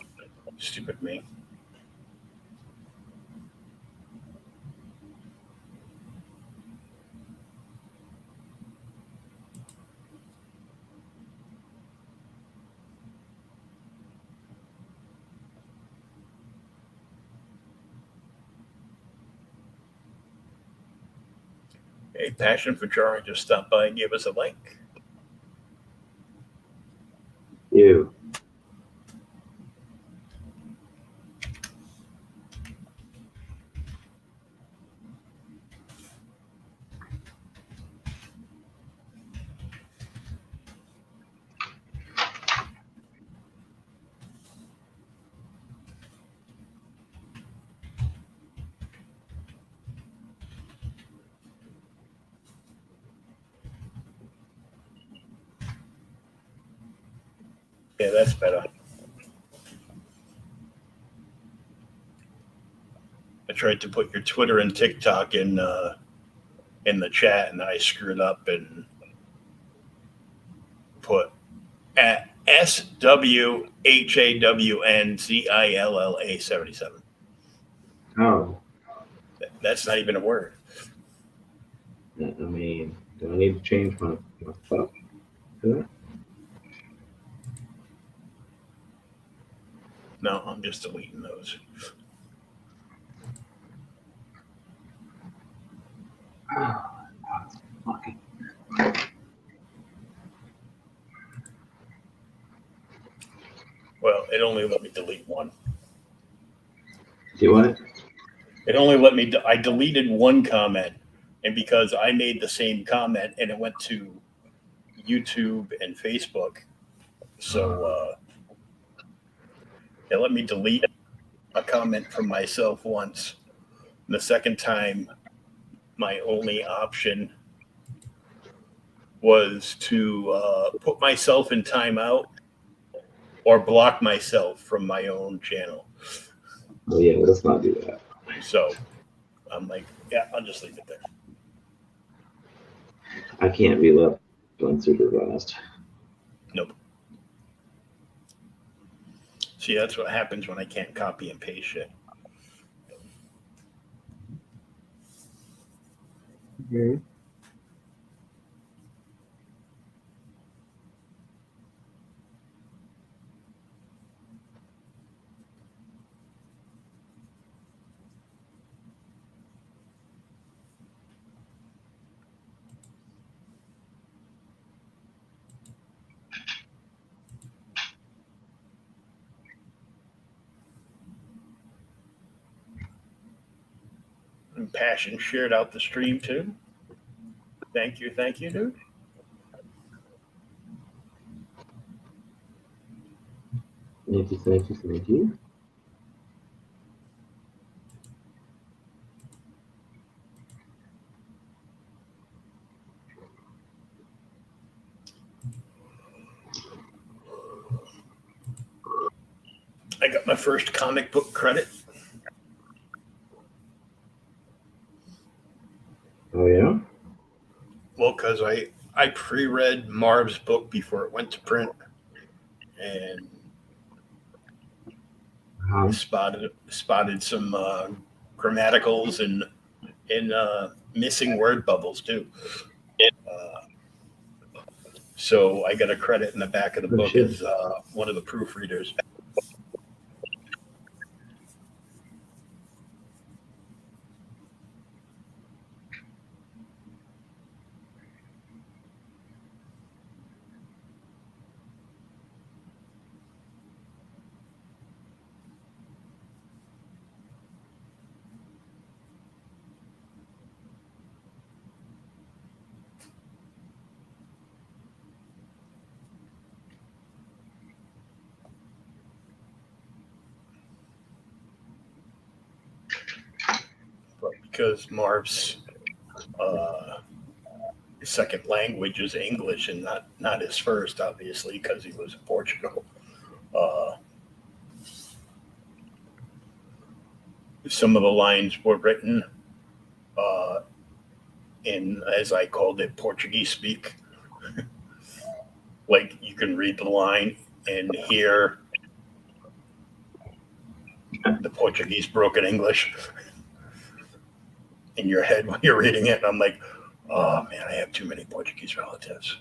Stupid me. Hey, Passion for Jarring just stopped by and gave us a like. You. Yeah, that's better. I tried to put your Twitter and TikTok in the chat, and I screwed up and put at SWHAWNZILLA77. Oh, That's not even a word. I mean, do I need to change my stuff to that? No, I'm just deleting those. Fucking. Well, it only let me delete one. Do what? It only let me. I deleted one comment, and because I made the same comment, and it went to YouTube and Facebook, so it let me delete a comment from myself once. And the second time, my only option was to put myself in timeout or block myself from my own channel. Oh yeah, let's not do that. So I'm like, yeah, I'll just leave it there. I can't be left unsupervised. Nope. See, that's what happens when I can't copy and paste shit. Mm-hmm. And Passion shared out the stream too. Thank you, dude. Thank you. I got my first comic book credit. Oh yeah? Well, because I pre-read Marv's book before it went to print, and spotted some grammaticals and missing word bubbles too. So I got a credit in the back of the book shit. as one of the proofreaders. But because Marv's second language is English and not his first, obviously, because he was in Portugal. Some of the lines were written in, as I called it, Portuguese speak. Like you can read the line and hear the Portuguese broken English in your head when you're reading it. And I'm like, oh man, I have too many Portuguese relatives.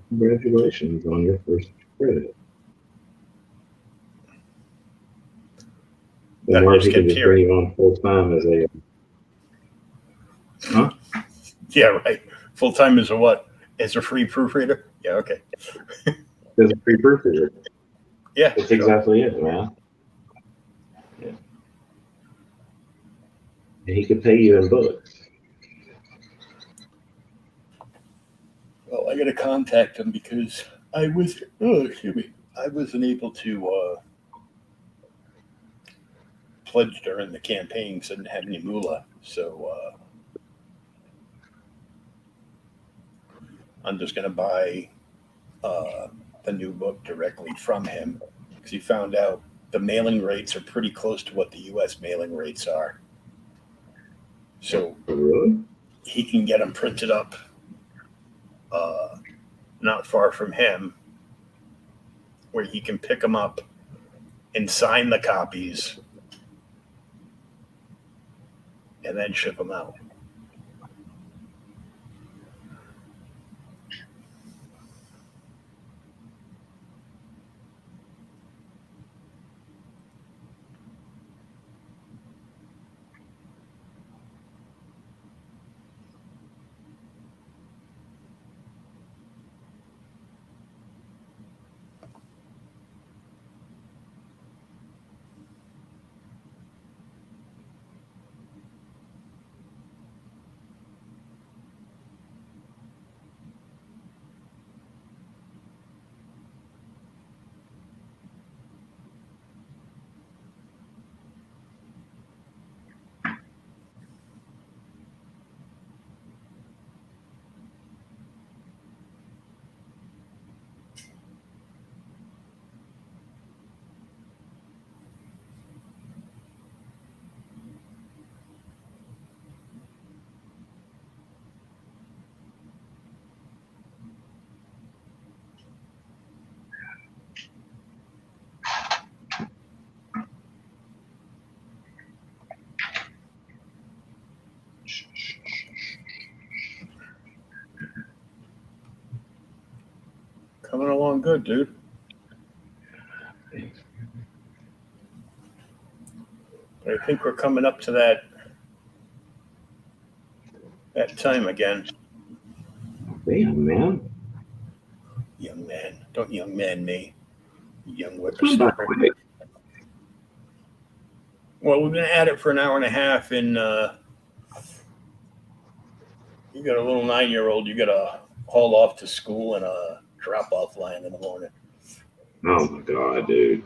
Congratulations on your first credit. That Or if just he can kept just bring hearing. you on full time as a. Huh? Yeah, right. Full time as a what? As a free proofreader? Yeah, okay. As a free proofreader. Yeah, That's sure. exactly it, man. Yeah. And he could pay you in books. Well, I got to contact him because I was, oh, excuse me, I wasn't able to pledge during the campaign because I didn't have any moolah. So I'm just going to buy the new book directly from him because he found out the mailing rates are pretty close to what the U.S. mailing rates are. So Oh, really? he can get them printed up not far from him where he can pick them up and sign the copies and then ship them out. Coming along good, dude. But I think we're coming up to that time again. Damn, man. Young man. Don't young man me. Young What's went by whippersnapper. quick? Well, we've been at it for an hour and a half, and you got a little 9-year-old you got to haul off to school and a drop-off line in the morning. Oh my god, dude.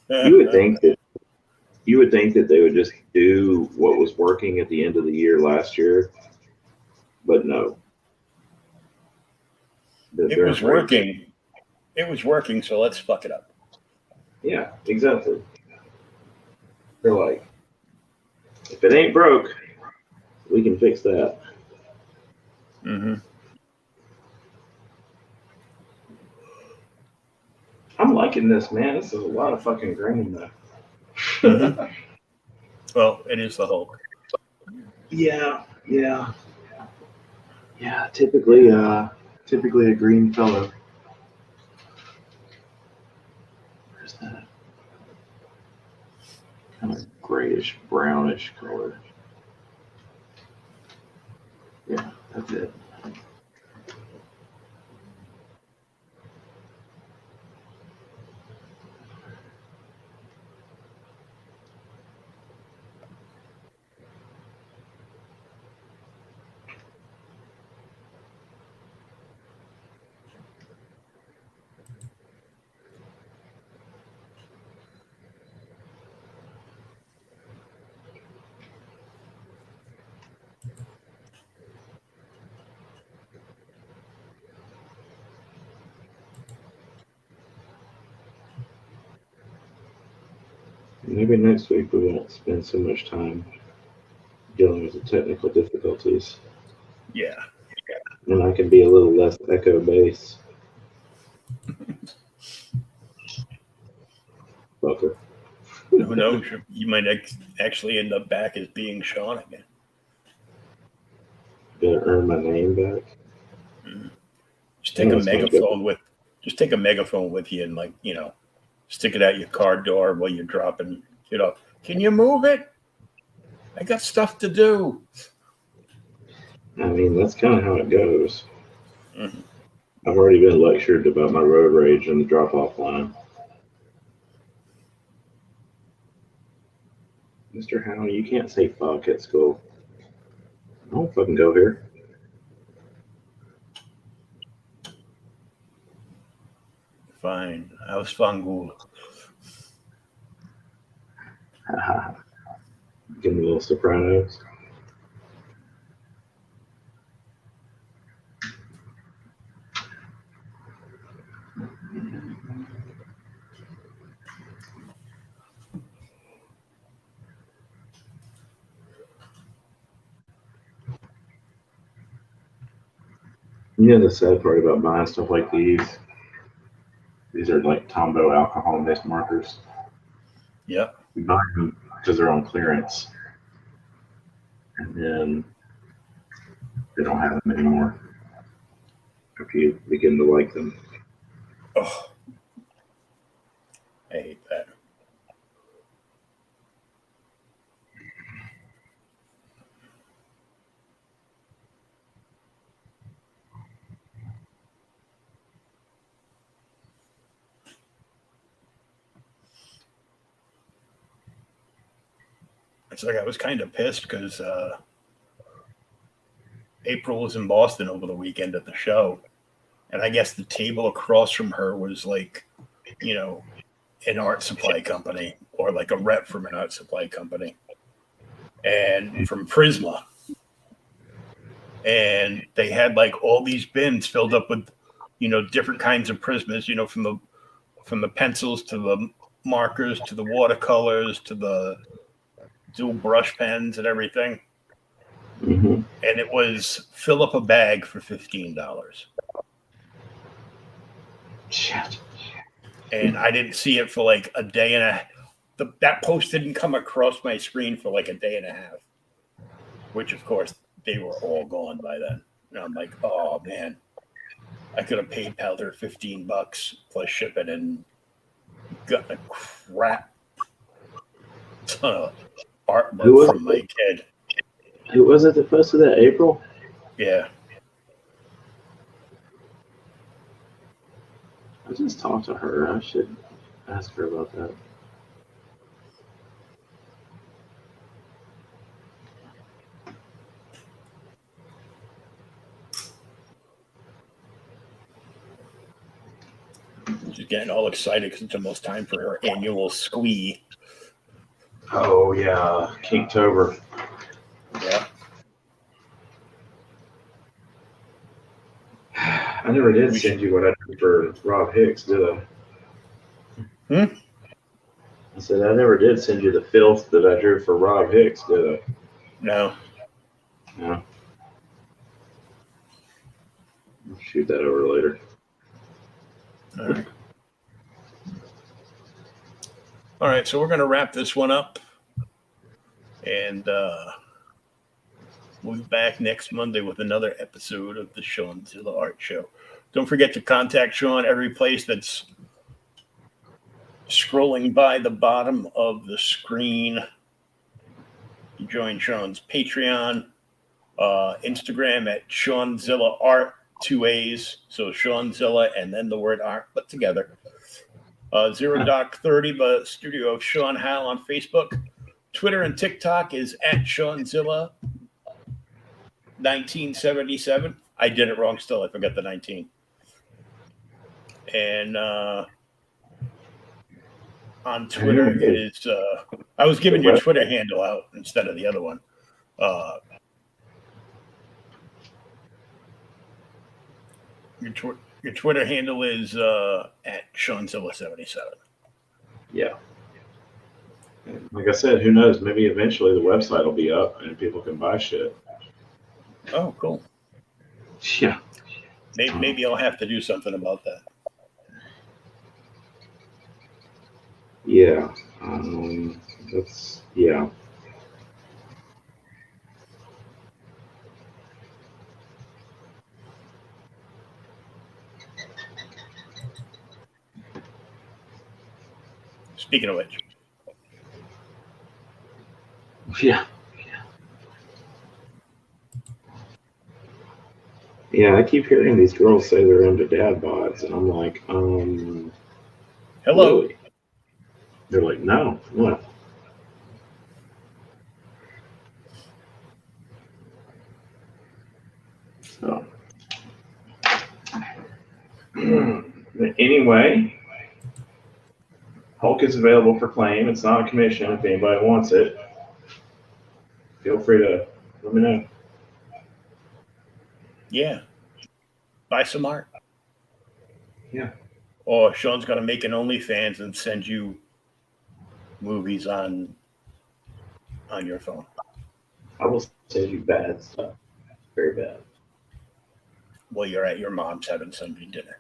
You would think that they would just do what was working at the end of the year last year, but no. It was working. It was working, so let's fuck it up. Yeah, exactly. They're like, if it ain't broke, we can fix that. Mm-hmm. I'm liking this, man. This is a lot of fucking grain, though. Mm-hmm. Well, it is the Hulk. Yeah. Typically a green fellow. Where's that? Kind of grayish, brownish color. Yeah, that's it. Maybe next week we won't spend so much time dealing with the technical difficulties, Yeah. and I can be a little less echo bass. Fucker. Who knows? You might actually end up back as being Shawn again. Gonna earn my name back. Just take Yeah, a that's kinda megaphone with. Just take a megaphone with you and stick it out your car door while you're dropping it off. Can you move it? I got stuff to do. I mean, that's kind of how it goes. Mhm. I've already been lectured about my road rage and the drop-off line. Mr. Howe, you can't say fuck at school. I don't fucking go here. Fine. I was fangul. Give me a little Sopranos. You know the sad part about buying stuff like these are like Tombow alcohol-based markers. Yep. You buy them because they're on clearance, and then they don't have them anymore if you begin to like them. Oh, I hate that. It's like I was kind of pissed because April was in Boston over the weekend at the show, and I guess the table across from her was like, an art supply company or like a rep from an art supply company, and from Prisma, and they had like all these bins filled up with, different kinds of prismas, from the pencils to the markers to the watercolors to the dual brush pens and everything. Mm-hmm. And it was fill up a bag for $15. Shit. And I didn't see it for like a day and that post didn't come across my screen for like a day and a half, which of course they were all gone by then. And I'm like, oh man, I could have PayPal'd her $15 plus shipping and got a crap ton of artwork from my kid. Who was it that posted that? April? Yeah. I just talked to her. I should ask her about that. She's getting all excited because it's almost time for her annual squee. Oh, yeah. Kinktober. Yeah. I never did send you what I did for Rob Hicks, did I? Hmm? I said, I never did send you the filth that I drew for Rob Hicks, did I? No. No. I'll shoot that over later. All right. All right, so we're going to wrap this one up. And we'll be back next Monday with another episode of the Shawnzilla Art Show. Don't forget to contact Shawn every place that's scrolling by the bottom of the screen. You join Shawn's Patreon, Instagram at Shawnzilla Art, 2 A's. So Shawnzilla and then the word art put together. Zero Doc 30, but Studio of Shawn Howe on Facebook. Twitter and TikTok is at Shawnzilla 1977. I did it wrong still. I forgot the 19. And on Twitter, it is. I was giving your Twitter handle out instead of the other one. Your Twitter handle is at Shawnzilla 77. Yeah. Like I said, who knows? Maybe eventually the website will be up and people can buy shit. Oh, cool. Yeah. Maybe I'll have to do something about that. Yeah. That's, yeah. Speaking of which, Yeah. Yeah, I keep hearing these girls say they're into dad bods, and I'm like, hello. really? They're like, no, what? So, anyway, Hulk is available for claim. It's not a commission. If anybody wants it, feel free to let me know. Yeah, buy some art. Yeah. Or Sean's gonna make an OnlyFans and send you movies on your phone. I will send you bad stuff. Very bad. While you're at your mom's having Sunday dinner.